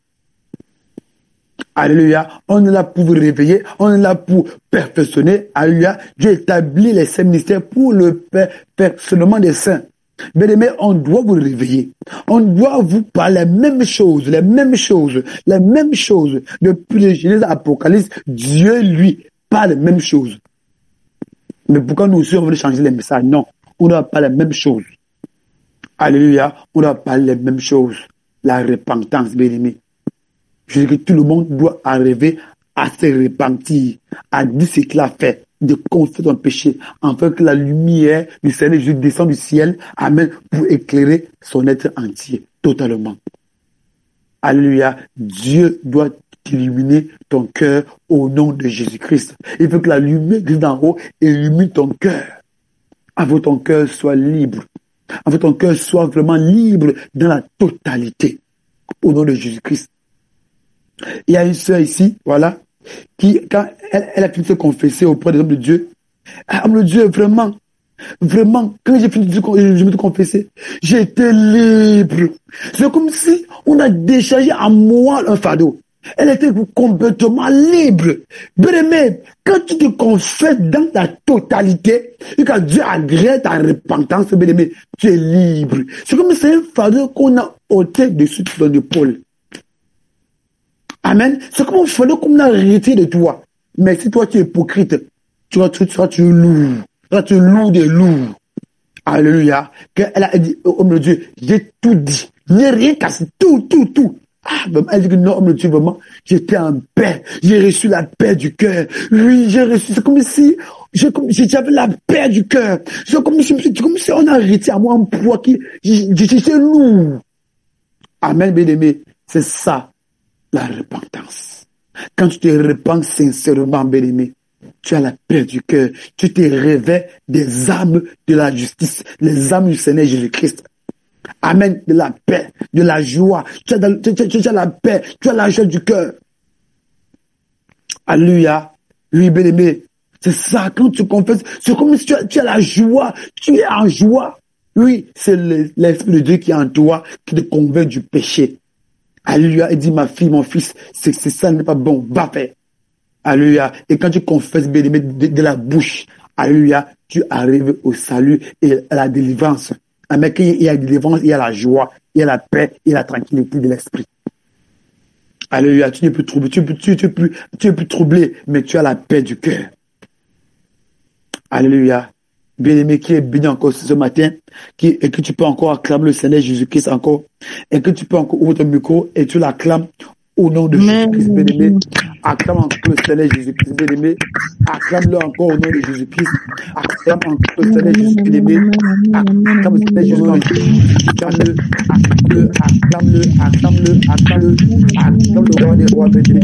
Alléluia. On est là pour vous réveiller, on est là pour perfectionner. Alléluia. Dieu établit les saints ministères pour le perfectionnement des saints. Bien-aimés, on doit vous réveiller. On doit vous parler les mêmes choses. Depuis le Genèse à l'Apocalypse, Dieu, lui, parle les mêmes choses. Mais pourquoi nous aussi on veut changer les messages? Non, on doit parler les mêmes choses. Alléluia, on doit parler les mêmes choses. La repentance, bien-aimé. Je dis que tout le monde doit arriver à se repentir, à dire ce qu'il a fait. de confesser ton péché, afin que la lumière du Seigneur Jésus descende du ciel, amen, pour éclairer son être entier, totalement. Alléluia. Dieu doit illuminer ton cœur au nom de Jésus-Christ. Il veut que la lumière qui est d'en haut illumine ton cœur, afin que ton cœur soit libre, afin que ton cœur soit vraiment libre dans la totalité, au nom de Jésus-Christ. Il y a une sœur ici, voilà, qui, quand elle a fini de se confesser auprès des hommes de Dieu, homme de Dieu, vraiment, quand j'ai fini je me suis confessé, j'ai été libre. C'est comme si on a déchargé à moi un fardeau. Elle était complètement libre. Bien-aimé, quand tu te confesses dans ta totalité, et quand Dieu agrée ta repentance, bien-aimé, tu es libre. C'est comme si c'est un fardeau qu'on a ôté dessus de ton épaule. Amen. C'est comme un fardeau qu'on a retiré de toi. Mais si toi tu es hypocrite, tu es lourd. Tu es lourd de lourd. Alléluia. Elle a dit, homme de Dieu, j'ai tout dit. Il n'y a rien cassé. Tout. Ah, elle dit que non, homme de Dieu, vraiment, j'étais en paix. J'ai reçu la paix du cœur. Oui, j'ai reçu. C'est comme si j'avais la paix du cœur. C'est comme si on a retiré à moi un poids qui, j'étais lourd. Amen, bien-aimé. C'est ça, la repentance. Quand tu te repens sincèrement, bien-aimé, tu as la paix du cœur. Tu te réveilles des âmes de la justice, les âmes du Seigneur Jésus-Christ. Amen. De la paix, de la joie. Tu as la paix, tu as la joie du cœur. Alléluia. Oui, bien-aimé. C'est ça, quand tu confesses, c'est comme si tu as la joie, tu es en joie. Oui, c'est l'Esprit de Dieu qui est en toi, qui te convainc du péché. Alléluia. Il dit, ma fille, mon fils, c'est ça n'est pas bon, va faire. Alléluia. Et quand tu confesses, bien-aimé, de la bouche, alléluia, tu arrives au salut et à la délivrance. Amen. Quand il y a la délivrance, il y a la joie, il y a la paix, il y a la tranquillité de l'esprit. Alléluia. Tu n'es plus troublé, tu es plus troublé, mais tu as la paix du cœur. Alléluia. Bien-aimé, qui est béni encore ce matin, et que tu peux encore acclamer le Seigneur Jésus-Christ encore, et que tu peux encore ouvrir ton micro et tu l'acclames au nom de Jésus-Christ, bien-aimé. Acclame encore le Seigneur Jésus-Christ, bien-aimé. Acclame-le encore au nom de Jésus-Christ. Acclame encore le Seigneur Jésus-Christ, bien-aimé. Acclame le Seigneur Jésus-Christ. Acclame-le, acclame le roi des rois, bien-aimé.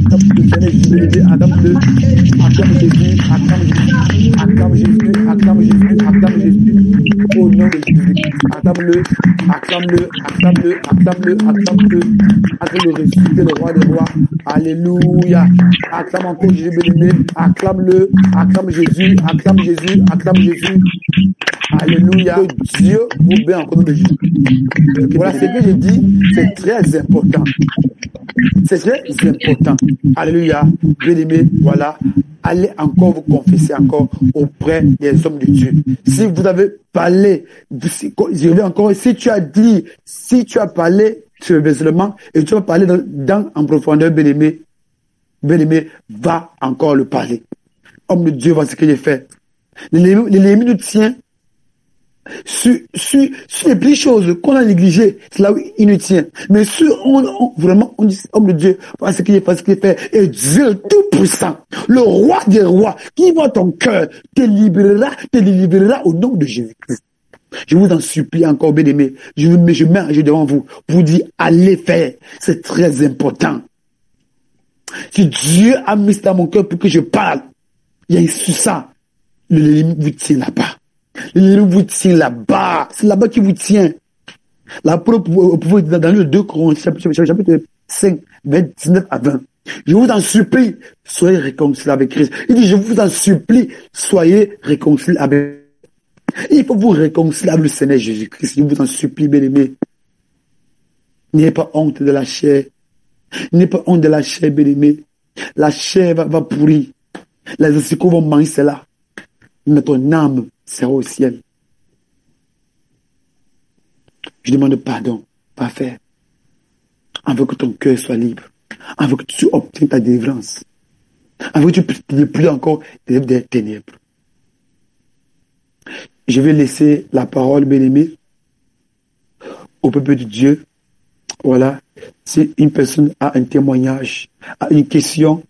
Acclame le Seigneur Jésus, bien-aimé. Acclame Jésus. Au nom de Jésus-Christ. Acclame-le. Acclame le ressuscité, le roi des rois. Alléluia. Acclame encore Jésus, bien-aimé. Acclame-le. Acclame Jésus. Alléluia. Que Dieu vous bénisse encore de Jésus. Voilà ce que je dis, c'est très important. C'est très important. Alléluia. Bien-aimé, voilà. Allez encore vous confesser encore auprès des hommes de Dieu. Si vous avez parlé, je reviens encore, si tu as parlé sur le seulement et tu vas parler dans en profondeur, bien-aimé, va encore le parler. Homme de Dieu, voici ce que j'ai fait. L'ennemi nous tient sur les petites choses qu'on a négligées, c'est là où il nous tient. Mais vraiment, on dit, homme de Dieu, parce qu'il fait, et Dieu tout-puissant, le roi des rois, qui voit ton cœur, te libérera au nom de Jésus-Christ. Je vous en supplie encore, bien-aimés, je mets un jeu devant vous, pour vous dire, allez faire, c'est très important. Si Dieu a mis ça dans mon cœur pour que je parle, il y a sur ça, l'ennemi vous tient là-bas. L'ennemi vous tient là-bas. C'est là-bas qu'il vous tient. La preuve, dans le 2 Corinthiens, chapitre 5, 19 à 20. Je vous en supplie, soyez réconciliés avec Christ. Il dit, je vous en supplie, soyez réconciliés avec. Il faut vous réconcilier avec le Seigneur Jésus-Christ. Je vous en supplie, bien-aimés. N'ayez pas honte de la chair. N'ayez pas honte de la chair, bien-aimés. La chair va pourrir. Les asticots vont manger cela. Mais ton âme sera au ciel. Je demande pardon, pas faire. Afin que ton cœur soit libre. Afin que tu obtiennes ta délivrance. Afin que tu n'aies plus encore des ténèbres. Je vais laisser la parole, bien-aimée, au peuple de Dieu. Voilà. Si une personne a un témoignage, a une question,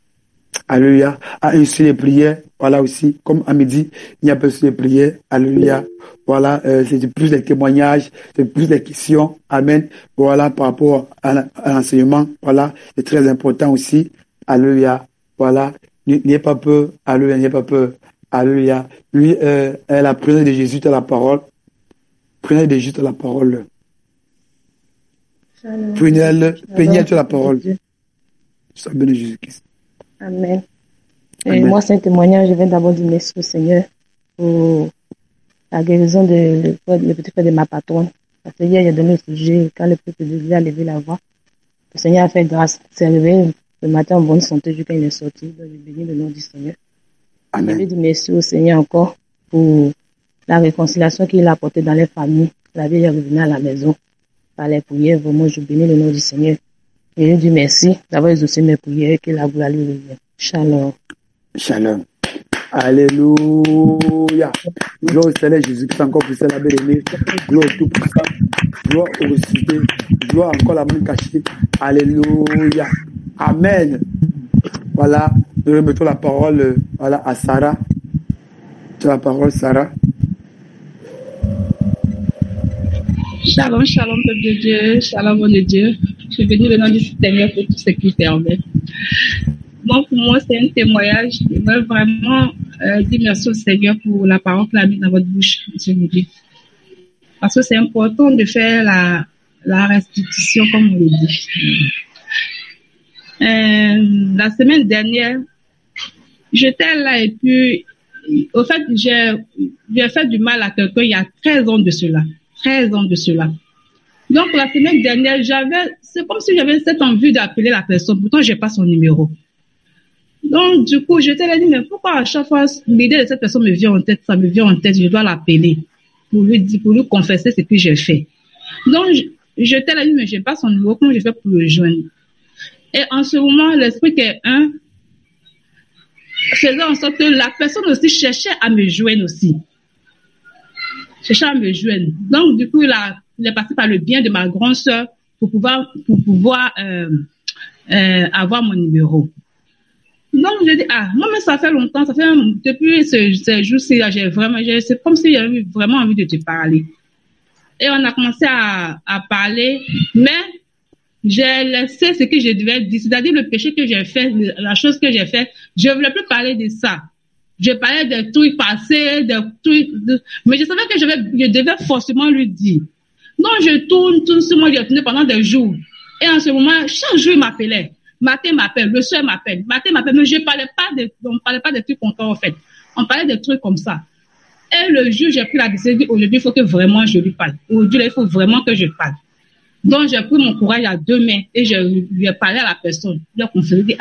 Alléluia. A instruit les prières. Voilà aussi. Comme à midi, il n'y a pas instruit les prières. Alléluia. Voilà, c'est plus des témoignages, c'est plus des questions. Amen. Voilà, par rapport à l'enseignement. Voilà, c'est très important aussi. Alléluia. Voilà. N'ayez pas peur. Alléluia. N'ayez pas peur. Alléluia. Lui, la présence de Jésus à la parole. Prenez de Jésus à la parole. Prenez la parole. Sois béni Jésus-Christ. Amen. Amen. Moi, c'est un témoignage. Je vais d'abord dire merci au Seigneur pour la guérison de le petit frère de ma patronne. Parce que hier, il a donné le sujet, quand le peuple de Dieu a levé la voix, le Seigneur a fait grâce. C'est arrivé le matin en bonne santé, quand il est sorti. Donc, je bénis le nom du Seigneur. Amen. Je vais dire merci au Seigneur encore pour la réconciliation qu'il a apportée dans les familles. La vie est revenue à la maison par les prières. Vraiment, je bénis le nom du Seigneur. Et je dis merci d'avoir exaucé mes prières, que la gloire lui revienne. Shalom. Shalom. Alléluia. Gloire au Seigneur Jésus-Christ encore pour cela, bien-aimé. Gloire au Tout-Puissant. Gloire au ressuscité. Gloire encore la main cachée. Alléluia. Amen. Voilà. Nous remettons la parole voilà, à Sarah. Tu as la parole, Sarah. Shalom, shalom, peuple de Dieu, shalom, mon Dieu. Je suis venu le nom du Seigneur pour tout ce qui permet. Bon, pour moi, c'est un témoignage. Je veux vraiment dire merci au Seigneur pour la parole qu'il a mise dans votre bouche, monsieur Midi. Parce que c'est important de faire la restitution, comme on le dit. La semaine dernière, j'étais là et puis, au fait, j'ai fait du mal à quelqu'un il y a 13 ans de cela. 13 ans de cela. Donc, la semaine dernière, c'est comme si j'avais cette envie d'appeler la personne. Pourtant, j'ai pas son numéro. Donc, du coup, j'étais là, dit, mais pourquoi à chaque fois, l'idée de cette personne me vient en tête, ça me vient en tête, je dois l'appeler pour lui confesser ce que j'ai fait. Donc, j'étais là, dit, mais j'ai pas son numéro, comment je fais pour le joindre? Et en ce moment, l'esprit qui est un faisait en sorte que la personne aussi cherchait à me joindre aussi. Cherchait à me joindre. Donc, du coup, il est passé par le bien de ma grande sœur pour pouvoir avoir mon numéro. Donc, j'ai dit, moi, mais ça fait longtemps, depuis ce jour-ci, c'est comme si j'avais vraiment envie de te parler. Et on a commencé à parler, mais j'ai laissé ce que je devais dire, c'est-à-dire le péché que j'ai fait, la chose que j'ai fait, je voulais plus parler de ça. Je parlais des trucs passés, mais je savais que je devais forcément lui dire. Donc, je tourne sur moi, j'ai tourné pendant des jours. Et en ce moment, chaque jour, il m'appelait. Matin m'appelle, le soir m'appelle, matin m'appelle, mais on parlait pas des trucs contents, en fait. On parlait des trucs comme ça. Et le jour, j'ai pris la décision, aujourd'hui, il faut que vraiment je lui parle. Aujourd'hui, il faut vraiment que je parle. Donc, j'ai pris mon courage à deux mains et je lui ai parlé à la personne. Donc, on se dit,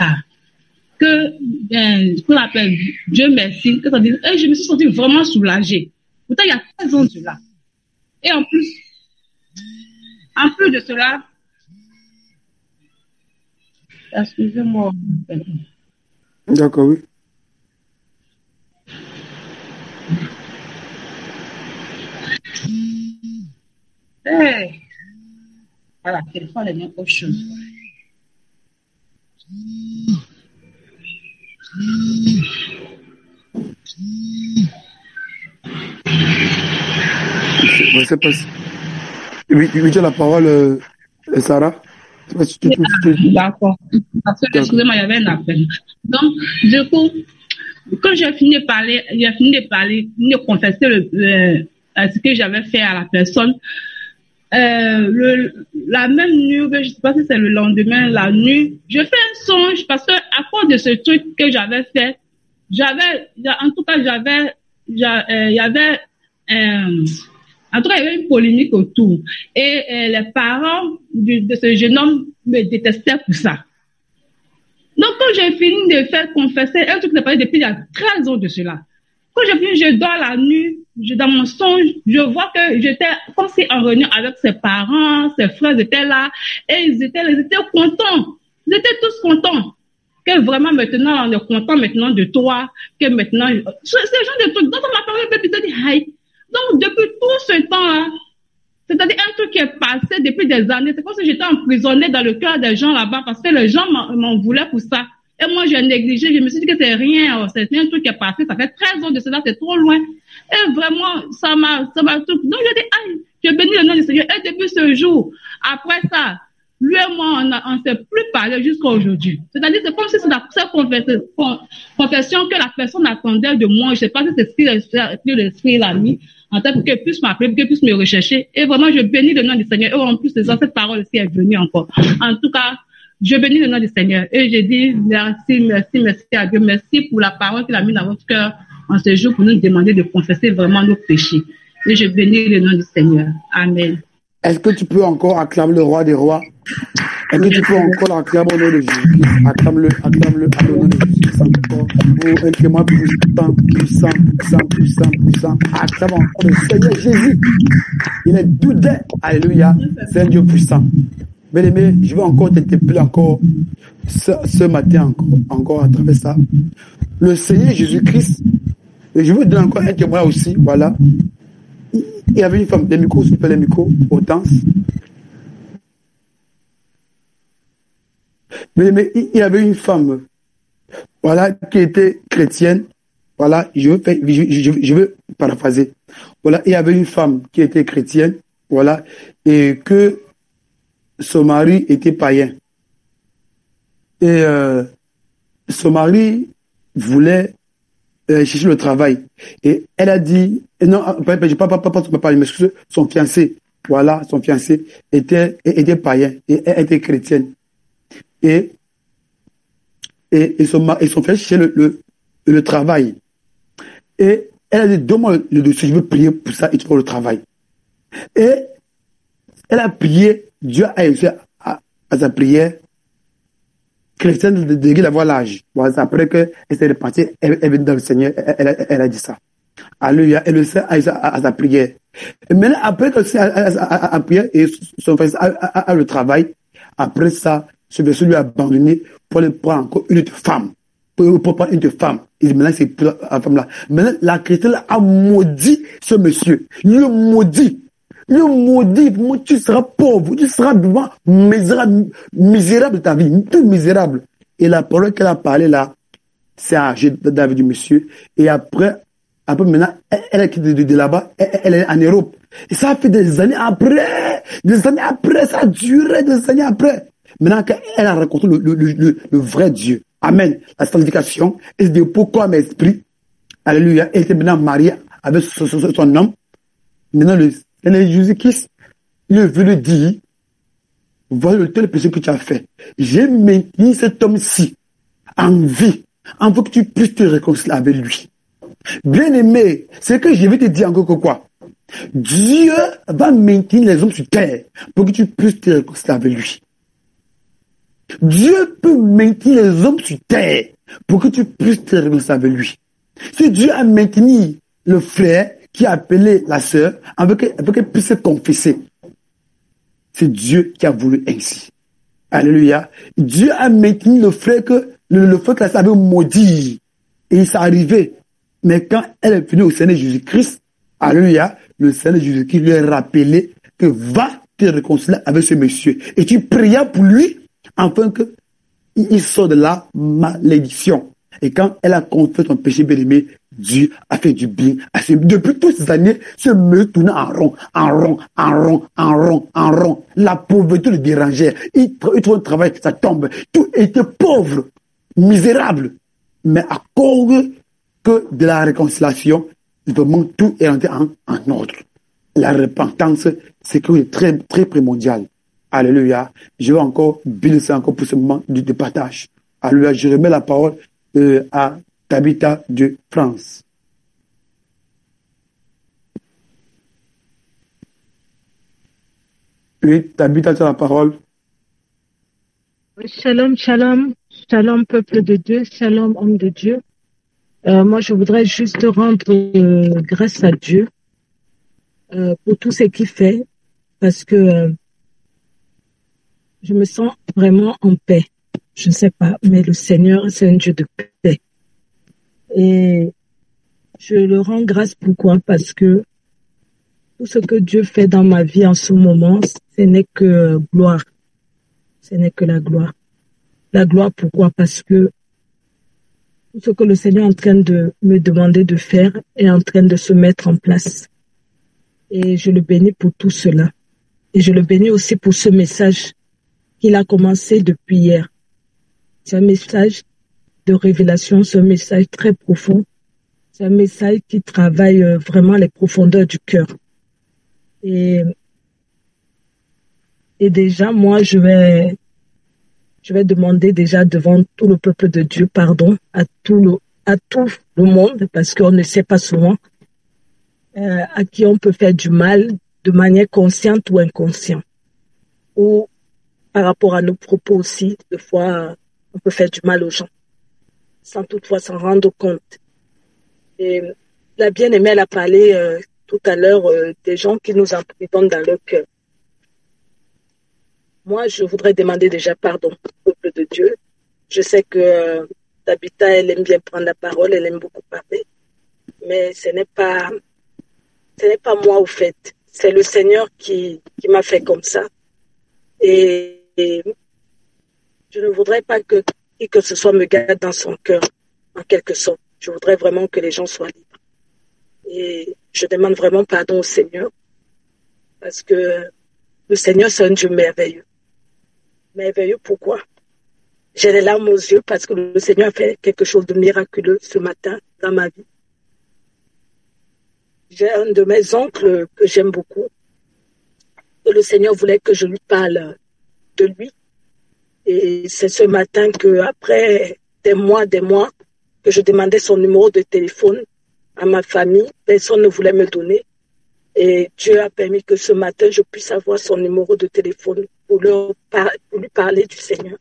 qu'on appelle Dieu merci, que ça dit, et je me suis sentie vraiment soulagée. Pourtant, il y a 13 ans de cela. Et en plus de cela, excusez-moi. D'accord, oui. Hey. Voilà, le téléphone est bien autre chose. Je sais pas si... Oui, tu as la parole, Sarah. D'accord. Parce que, excusez-moi, il y avait un appel. Donc, du coup, quand j'ai fini de parler, de confesser ce que j'avais fait à la personne, la même nuit, je sais pas si c'est le lendemain, la nuit, je fais un songe parce que à cause de ce truc que j'avais fait, il y avait une polémique autour. Et les parents de ce jeune homme me détestaient pour ça. Donc, quand j'ai fini de faire confesser, un truc qui s'est passé depuis il y a 13 ans de cela. Quand j'ai fini, je dors la nuit, dans mon songe, je vois que j'étais comme si en réunion avec ses parents, ses frères étaient là, et ils étaient contents. Ils étaient tous contents. Que vraiment maintenant, on est content maintenant de toi, que maintenant, ce genre de trucs. Donc, on m'a parlé un peu, puis dit, aïe. Donc, depuis tout ce temps-là, c'est-à-dire un truc qui est passé depuis des années, c'est comme si j'étais emprisonnée dans le cœur des gens là-bas, parce que les gens m'en voulaient pour ça. Et moi, j'ai négligé, je me suis dit que c'est rien, c'est un truc qui est passé, ça fait 13 ans de cela, c'est trop loin. Et vraiment, ça m'a tout. Donc, je dis, aïe, je bénis le nom du Seigneur. Et depuis ce jour, après ça, lui et moi, on s'est plus parlé jusqu'à aujourd'hui. C'est-à-dire, c'est comme si c'est cette confession que la personne attendait de moi. Je sais pas si c'est ce que l'Esprit l'a mis, en fait, pour qu'elle puisse m'appeler, pour qu'elle puisse me rechercher. Et vraiment, je bénis le nom du Seigneur. Et en plus de ça, cette parole aussi est venue encore. En tout cas, je bénis le nom du Seigneur. Et je dis merci à Dieu. Merci pour la parole qu'il a mise dans votre cœur en ce jour pour nous demander de confesser vraiment nos péchés. Et je bénis le nom du Seigneur. Amen. Est-ce que tu peux encore acclamer le roi des rois? Est-ce que tu peux encore acclamer au nom de Jésus? Acclame-le au nom de Jésus. Encore. Oh, un témoin puissant. Acclame encore le Seigneur Jésus. Il est doudé. Alléluia. C'est un Dieu puissant. Bien-aimé, je vais encore t'interpeller encore ce matin encore à travers ça. Le Seigneur Jésus-Christ, et je veux donner encore un témoin aussi, voilà. Il y avait une femme, les micros, s'il vous plaît, les micros, Hortense. Mais il y avait une femme, voilà, qui était chrétienne. Voilà, je veux paraphraser. Voilà, il y avait une femme qui était chrétienne, voilà, et que son mari était païen. Et son mari voulait chercher le travail. Et elle a dit, non, pas son mari, mais son fiancé, voilà, son fiancé était païen et elle était chrétienne. Et son frère cherchait le travail. Et elle a dit, donne-moi le dossier, je veux prier pour ça et tu vas le travail. Et elle a prié, Dieu a réussi à sa prière chrétienne de avoir l'âge. Voilà, après qu'elle s'est repentie, elle est venue dans le Seigneur, elle a dit ça. Alléluia, elle le sait à sa prière. Et maintenant, après qu'elle s'est à prière et son frère a le travail, après ça, ce monsieur lui a abandonné pour aller prendre encore une autre femme. Pour prendre une autre femme. Et maintenant, c'est pour la femme-là. Maintenant, la chrétienne a maudit ce monsieur. Il le maudit. Moi, tu seras pauvre, tu seras devant misérable de ta vie, tout misérable. Et la parole qu'elle a parlé là, c'est âgé David du monsieur. Et après maintenant, elle est quittée de là-bas, elle est en Europe. Et ça a fait des années après, ça a duré des années après. Maintenant qu'elle a rencontré le vrai Dieu. Amen. La sanctification, elle se dit pourquoi mes esprits, alléluia, elle était maintenant mariée avec son homme. Maintenant, le Jésus-Christ, il est venu dire, voilà le tel péché que tu as fait. J'ai maintenu cet homme-ci en vie, afin que tu puisses te réconcilier avec lui. Bien-aimé, c'est que je vais te dire encore que quoi? Dieu va maintenir les hommes sur terre pour que tu puisses te réconcilier avec lui. Dieu peut maintenir les hommes sur terre pour que tu puisses te réconcilier avec lui. Si Dieu a maintenu le frère qui a appelé la sœur afin qu'elle puisse se confesser, c'est Dieu qui a voulu ainsi. Alléluia. Dieu a maintenu le frère que le frère que la sœur avait maudit. Et il s'est arrivé. Mais quand elle est venue au Seigneur Jésus-Christ, alléluia, le Seigneur Jésus-Christ lui a rappelé que va te réconcilier avec ce monsieur. Et tu prias pour lui afin qu'il sorte de la malédiction. Et quand elle a confessé son péché bien-aimé, Dieu a fait du bien. Depuis toutes ces années, ce monsieur tournait en rond. La pauvreté le dérangeait. Il trouve le travail, ça tombe. Tout était pauvre, misérable. Mais à cause que de la réconciliation, vraiment tout est rentré en ordre. La repentance, c'est quelque chose de très, très primordial. Alléluia. Je vais encore bénir ça encore pour ce moment de partage. Alléluia. Je remets la parole à Tabitha de France. Oui, Tabitha, tu as la parole. Shalom, shalom, shalom peuple de Dieu, shalom homme de Dieu. Moi, je voudrais juste rendre grâce à Dieu pour tout ce qu'il fait, parce que je me sens vraiment en paix. Je ne sais pas, mais le Seigneur, c'est un Dieu de paix. Et je le rends grâce pourquoi? Parce que tout ce que Dieu fait dans ma vie en ce moment, ce n'est que gloire. Ce n'est que la gloire. La gloire pourquoi? Parce que tout ce que le Seigneur est en train de me demander de faire est en train de se mettre en place. Et je le bénis pour tout cela. Et je le bénis aussi pour ce message qu'il a commencé depuis hier. C'est un message de révélation, c'est un message très profond. C'est un message qui travaille vraiment les profondeurs du cœur. Et déjà, moi, je vais demander déjà devant tout le peuple de Dieu pardon à tout le monde, parce qu'on ne sait pas souvent à qui on peut faire du mal de manière consciente ou inconsciente. Ou par rapport à nos propos aussi, des fois, on peut faire du mal aux gens, sans toutefois s'en rendre compte. Et la bien-aimée, elle a parlé tout à l'heure des gens qui nous emprisonnent dans leur cœur. Moi, je voudrais demander déjà pardon au peuple de Dieu. Je sais que Tabitha, elle aime bien prendre la parole, elle aime beaucoup parler. Mais ce n'est pas moi, au fait. C'est le Seigneur qui m'a fait comme ça. Et je ne voudrais pas que qui que ce soit me garde dans son cœur, en quelque sorte. Je voudrais vraiment que les gens soient libres. Et je demande vraiment pardon au Seigneur. Parce que le Seigneur, c'est un Dieu merveilleux. Merveilleux, pourquoi? J'ai les larmes aux yeux parce que le Seigneur a fait quelque chose de miraculeux ce matin dans ma vie. J'ai un de mes oncles que j'aime beaucoup. Et le Seigneur voulait que je lui parle de lui. Et c'est ce matin que, après des mois, que je demandais son numéro de téléphone à ma famille. Personne ne voulait me donner. Et Dieu a permis que ce matin, je puisse avoir son numéro de téléphone pour lui parler du Seigneur.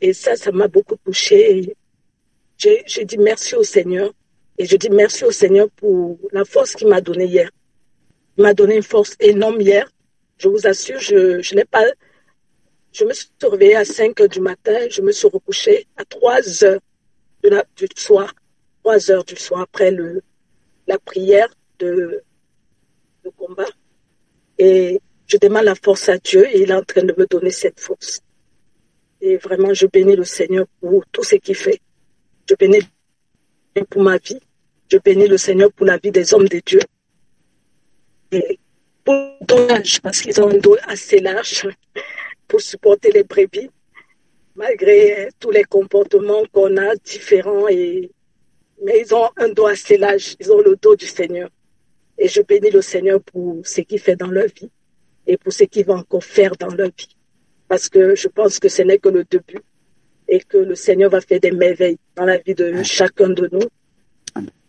Et ça m'a beaucoup touchée. J'ai dit merci au Seigneur. Et je dis merci au Seigneur pour la force qu'il m'a donnée hier. Il m'a donné une force énorme hier. Je vous assure, je n'ai pas... Je me suis réveillée à 5 heures du matin. Je me suis recouchée à 3 heures du soir. 3 heures du soir après la prière de combat. Et je demande la force à Dieu et il est en train de me donner cette force. Et vraiment, je bénis le Seigneur pour tout ce qu'il fait. Je bénis pour ma vie. Je bénis le Seigneur pour la vie des hommes de Dieu. Et pour le dos large, parce qu'ils ont un dos assez large pour supporter les brebis, malgré tous les comportements qu'on a différents. Mais ils ont un dos assez large. Ils ont le dos du Seigneur. Et je bénis le Seigneur pour ce qu'il fait dans leur vie et pour ce qu'il va encore faire dans leur vie. Parce que je pense que ce n'est que le début et que le Seigneur va faire des merveilles dans la vie de chacun de nous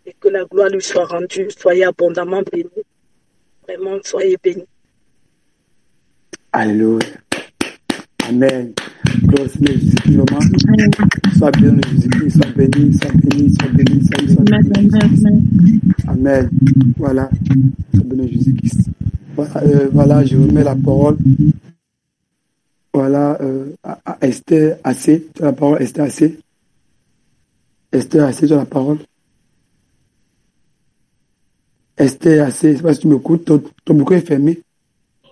et que la gloire lui soit rendue. Soyez abondamment bénis. Vraiment, soyez bénis. Alléluia. Amen. Gloire au Seigneur Jésus-Christ, vraiment. Sois béni, Jésus-Christ, sois béni, sois béni, sois béni, sois béni. Amen. Voilà. Sois béni, Jésus-Christ. Voilà, je remets la parole. Voilà, à Esther Assé. Tu as la parole, Esther Assé. Esther Assé, tu as la parole. Esther Assé, je ne sais pas si tu m'écoutes, ton micro est fermé.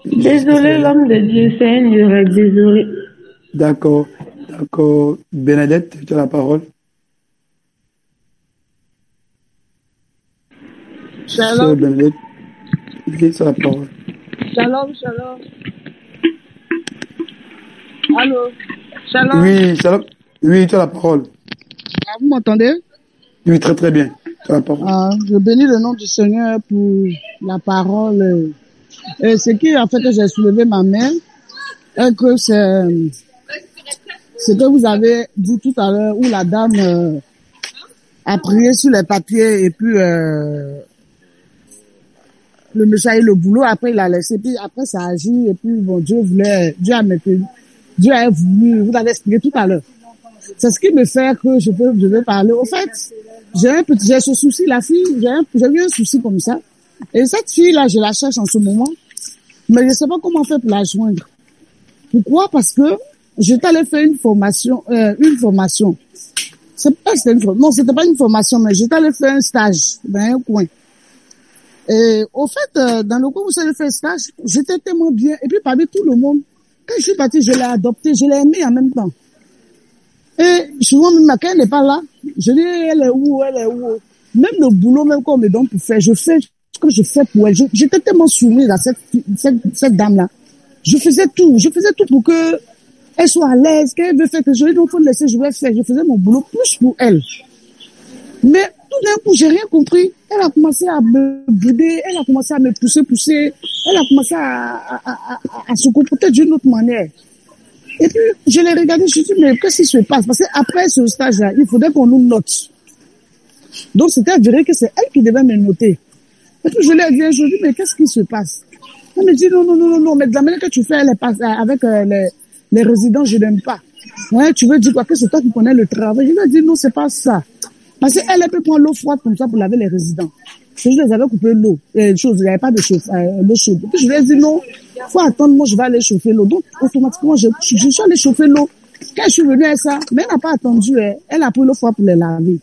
Désolé, l'homme de Dieu, c'est un Dieu, désolé. D'accord. Bénédette, tu as la parole. Shalom. Bénédette, tu as la parole. Shalom. Allô? Shalom. Oui, shalom. Oui, tu as la parole. Ah, vous m'entendez? Oui, très très bien. Tu as la parole. Je bénis le nom du Seigneur pour la parole. Et ce qui a fait que j'ai soulevé ma main, est que c'est ce que vous avez dit tout à l'heure, où la dame a prié sur les papiers et puis le monsieur a eu le boulot, après il a laissé, puis après ça a agi, et puis bon, Dieu a voulu, vous avez expliqué tout à l'heure. C'est ce qui me fait que je vais parler. Au fait, j'ai ce souci, la fille, j'ai eu un souci comme ça. Et cette fille-là, je la cherche en ce moment, mais je sais pas comment faire pour la joindre. Pourquoi? Parce que j'étais allée faire une formation. C'était pas une formation, mais j'étais allée faire un stage dans un coin. Et au fait, dans le coin où j'allais faire un stage, j'étais tellement bien. Et puis parmi tout le monde, quand je suis partie, je l'ai adopté, je l'ai aimé en même temps. Et souvent, même quand elle n'est pas là, Je dis, elle est où, elle est où? Même le boulot, même qu'on me donne pour faire, je fais ce que je fais pour elle. J'étais tellement soumise à cette dame-là. Je faisais tout pour que elle soit à l'aise, qu'elle veut faire quelque chose, donc faut le laisser, je vais faire. Je faisais mon boulot plus pour elle. Mais tout d'un coup, j'ai rien compris. Elle a commencé à me bouder, elle a commencé à me pousser. Elle a commencé à se comporter d'une autre manière. Et puis, je l'ai regardé, je me suis dit, mais qu'est-ce qui se passe? Parce qu'après ce stage-là, il faudrait qu'on nous note. Donc, c'était vrai que c'est elle qui devait me noter. Et puis, je l'ai dit, je lui ai dit, mais qu'est-ce qui se passe? Elle me dit, non, mais de la manière que tu fais, elle est pas, avec les résidents, je n'aime pas. Ouais, tu veux dire quoi? Que c'est toi qui connais le travail? Je lui ai dit, non, c'est pas ça. Parce qu'elle peut prendre l'eau froide comme ça pour laver les résidents. Je les avais coupé l'eau. Il n'y avait pas de l'eau chaude. Et puis je lui ai dit non, faut attendre, moi je vais aller chauffer l'eau. Donc automatiquement, je suis allée chauffer l'eau. Quand je suis venue à ça, mais elle n'a pas attendu, elle a pris l'eau froide pour les laver.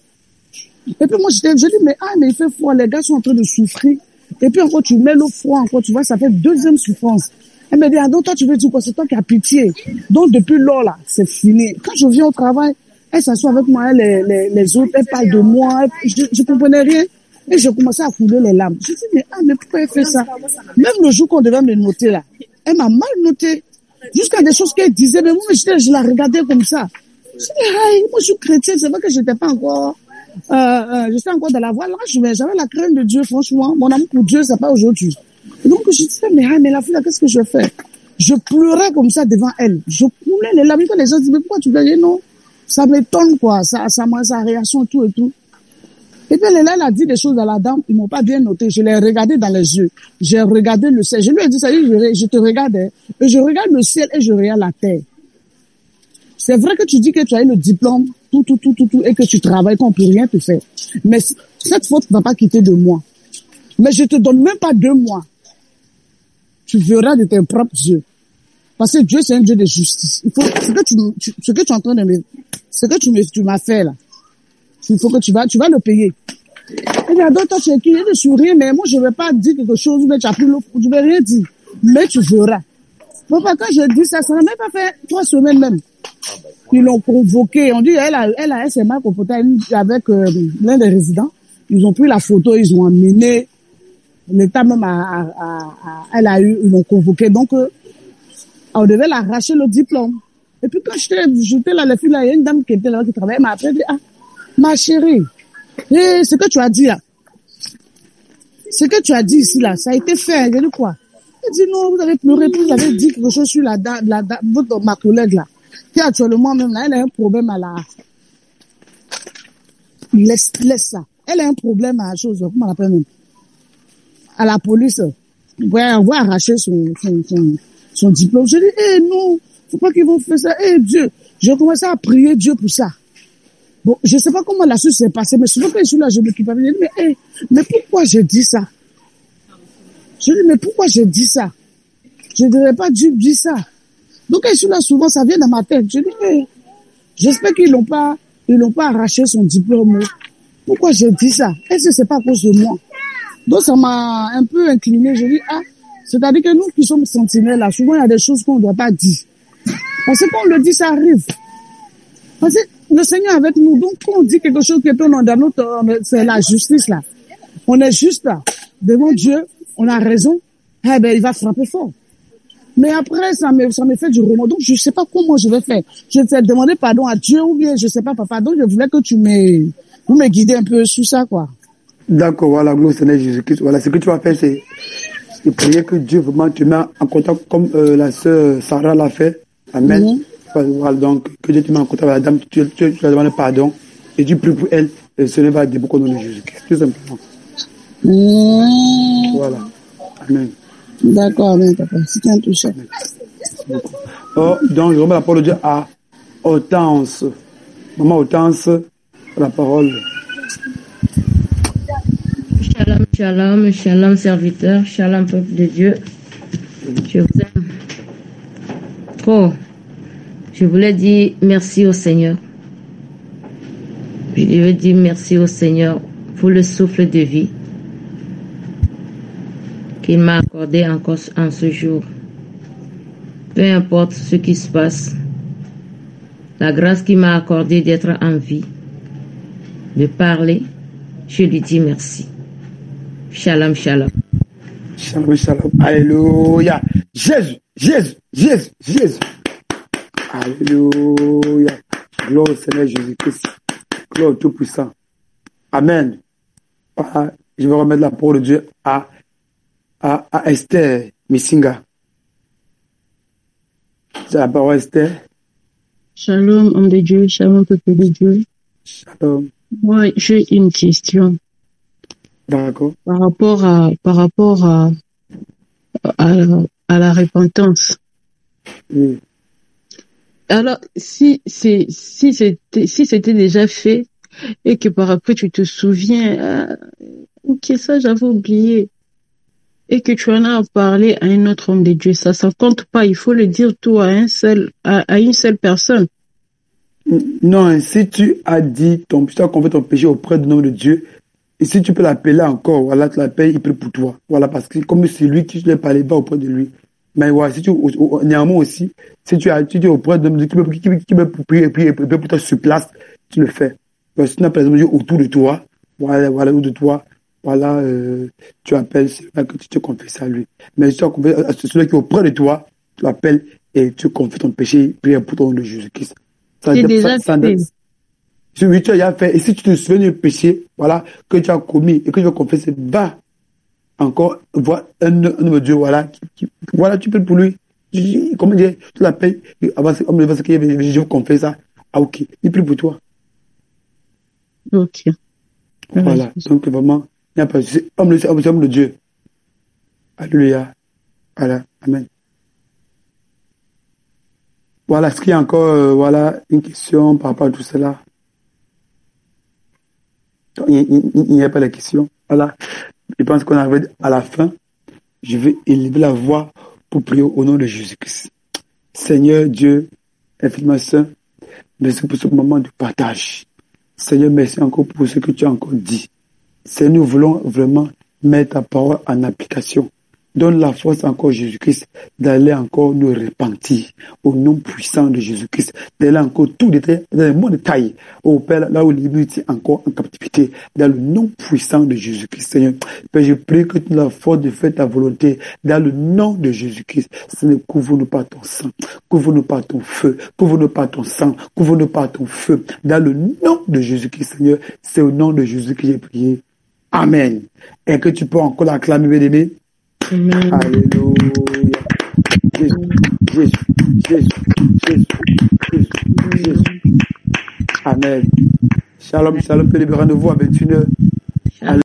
Et puis moi je dis mais il fait froid, les gars sont en train de souffrir. Et puis encore tu mets l'eau froide, encore tu vois, ça fait deuxième souffrance. Elle me dit donc toi tu veux dire quoi? C'est toi qui as pitié. Donc depuis lors là, c'est fini. Quand je viens au travail, elle s'assoit avec moi, les autres, elle parle de moi, je comprenais rien. Et je commençais à couler les larmes. Je dis, mais pourquoi elle fait ça? Même le jour qu'on devait me noter là, elle m'a mal noté. Jusqu'à des choses qu'elle disait, mais moi, je la regardais comme ça. Je dis, moi, je suis chrétienne, c'est vrai que j'étais pas encore, j'étais encore dans la voie. Là, j'avais la crainte de Dieu, franchement. Mon amour pour Dieu, c'est pas aujourd'hui. Et donc, je disais, mais la fille là, qu'est-ce que je fais? Je pleurais comme ça devant elle. Je coulais les larmes. Quand les gens disaient, mais pourquoi tu pleurais? Non. Ça m'étonne, quoi. Sa réaction, tout et tout. Et puis, elle a dit des choses à la dame, ils m'ont pas bien noté. Je l'ai regardé dans les yeux. J'ai regardé le ciel. Je lui ai dit, ça y est, je te regarde, et je regarde le ciel et je regarde la terre. C'est vrai que tu dis que tu as eu le diplôme, tout, et que tu travailles, qu'on peut rien te faire. Mais cette faute ne va pas quitter de moi. Mais je te donne même pas 2 mois. Tu verras de tes propres yeux. Parce que Dieu, c'est un Dieu de justice. Il faut, ce que tu es en train de me, ce que tu m'as fait, là. Il faut que tu vas le payer. Et bien, donc, toi, tu es qui? Je ne suis rien, mais moi, je ne vais pas dire quelque chose, mais tu as pris l'eau, je ne vais rien dire. Mais tu verras. Bon, quand je dis ça, ça n'a même pas fait 3 semaines même. Ils l'ont convoqué. On dit, elle s'est mal comportée avec l'un des résidents. Ils ont pris la photo, ils ont amené. L'État même ils l'ont convoqué. Donc, on devait l'arracher le diplôme. Et puis, quand j'étais là, la fille là, il y a une dame qui était là, qui travaillait, m'a appelé, ma chérie, ce que tu as dit là, ce que tu as dit ici là, ça a été fait, j'ai dit quoi? Elle dit non, vous avez pleuré, vous avez dit quelque chose sur ma collègue là, qui actuellement même là, elle a un problème laisse ça. Elle a un problème à la chose, comment on l'appelle même? À la police. Ouais, on va arracher son diplôme. Je dis, non, faut pas qu'ils vont faire ça. Dieu. J'ai commencé à prier Dieu pour ça. Bon, je sais pas comment la chose s'est passée, mais souvent quand je suis là, je me culpabilise. Mais pourquoi j'ai dit ça? Je dis, mais pourquoi j'ai dit ça? Je ne devrais pas dire ça. Donc quand je suis là, souvent, ça vient dans ma tête. Je dis, j'espère qu'ils l'ont pas arraché son diplôme. Pourquoi j'ai dit ça? Est-ce que c'est pas à cause de moi? Donc ça m'a un peu incliné. Je dis, c'est-à-dire que nous qui sommes sentinelles là, souvent il y a des choses qu'on ne doit pas dire. Parce que quand on le dit, ça arrive. Parce que le Seigneur est avec nous. Donc quand on dit quelque chose qui est dans notre, c'est la justice là. On est juste là. Devant Dieu, on a raison. Il va frapper fort. Mais après, ça me fait du remords. Donc je sais pas comment je vais faire. Je vais demander pardon à Dieu ou bien je sais pas, papa. Donc je voulais que vous me guidez un peu sur ça, quoi. D'accord, voilà, gloire au Seigneur Jésus-Christ. Voilà, ce que tu vas faire, c'est prier que Dieu vraiment te met en contact comme la sœur Sarah l'a fait. Amen. Voilà, donc, que Dieu te met en contact avec la dame, tu lui demandes pardon, et tu pries pour elle, et le Seigneur va déboucher au nom de Jésus-Christ. Tout simplement. Voilà. Amen. D'accord, amen, papa. C'était un touché. Donc, je remets la parole de Dieu à Hortense. Maman Hortense, la parole. Shalom, shalom, shalom serviteur, shalom peuple de Dieu. Je vous aime trop. Je voulais dire merci au Seigneur. Je veux dire merci au Seigneur pour le souffle de vie qu'il m'a accordé encore en ce jour. Peu importe ce qui se passe, la grâce qu'il m'a accordée d'être en vie, de parler, je lui dis merci. Shalom, shalom. Shalom, shalom. Alléluia. Jésus, Jésus, Jésus, Jésus. Alléluia. Gloire au Seigneur Jésus-Christ. Gloire au Tout-Puissant. Amen. Voilà. Je vais remettre la parole de Dieu à Esther Missinga. C'est la parole Esther. Shalom, homme de Dieu, shalom, peuple de Dieu. Shalom. Moi, j'ai une question. D'accord. Par rapport à la repentance. Oui. Alors, si c'était déjà fait et que par après tu te souviens, ok, ça j'avais oublié, et que tu en as parlé à un autre homme de Dieu, ça compte pas. Il faut le dire tout à une seule personne. Non, si tu as dit tu as confié ton péché auprès du nom de Dieu, et si tu peux l'appeler encore, voilà, tu l'appelles, il prie pour toi. Voilà, parce que comme c'est lui qui te parlait pas auprès de lui. Mais voilà, si tu, néanmoins aussi, si tu es auprès de Dieu qui peut prier pour toi sur place, tu le fais. Si tu n'as pas Dieu autour de toi, voilà, autour de toi, voilà, tu appelles celui que tu te confies à lui. Mais si tu as confié à celui qui est auprès de toi, tu l'appelles et tu confies ton péché, prie pour ton nom de Jésus-Christ. C'est déjà fait. Oui, tu as déjà fait. Et si tu te souviens du péché, voilà, que tu as commis et que tu as confessé, va encore voir un homme de Dieu, voilà, voilà, tu peux pour lui. Comment dire, tu l'appelles, avant que je vous confesse ça. Ah, ok, il prie pour toi. Ok. Voilà, donc vraiment, il n'y a pas de homme de Dieu. Alléluia. Voilà, amen. Voilà, est-ce qu'il y a encore voilà, une question par rapport à tout cela? Il n'y a pas de question. Voilà. Je pense qu'on arrive à la fin. Je vais élever la voix pour prier au nom de Jésus-Christ. Seigneur Dieu, infiniment saint, merci pour ce moment de partage. Seigneur, merci encore pour ce que tu as encore dit. Seigneur, nous voulons vraiment mettre ta parole en application. Donne la force encore Jésus-Christ d'aller encore nous repentir au nom puissant de Jésus-Christ, d'aller encore tout détail, dans le monde détail, au Père, là où l'humanité est encore en captivité, dans le nom puissant de Jésus-Christ, Seigneur. Père, je prie que tu aies la force de faire ta volonté, dans le nom de Jésus-Christ. Seigneur, couvre-nous par ton sang, couvre-nous par ton feu, couvre-nous par ton sang, couvre-nous par ton feu, dans le nom de Jésus-Christ, Seigneur. C'est au nom de Jésus que j'ai prié. Amen. Et que tu peux encore l'acclamer, bien-aimé. Amen. Alléluia. Jésus, Jésus, Jésus, Jésus, Jésus, Jésus. Amen. Shalom, shalom, rendez-vous à 21h.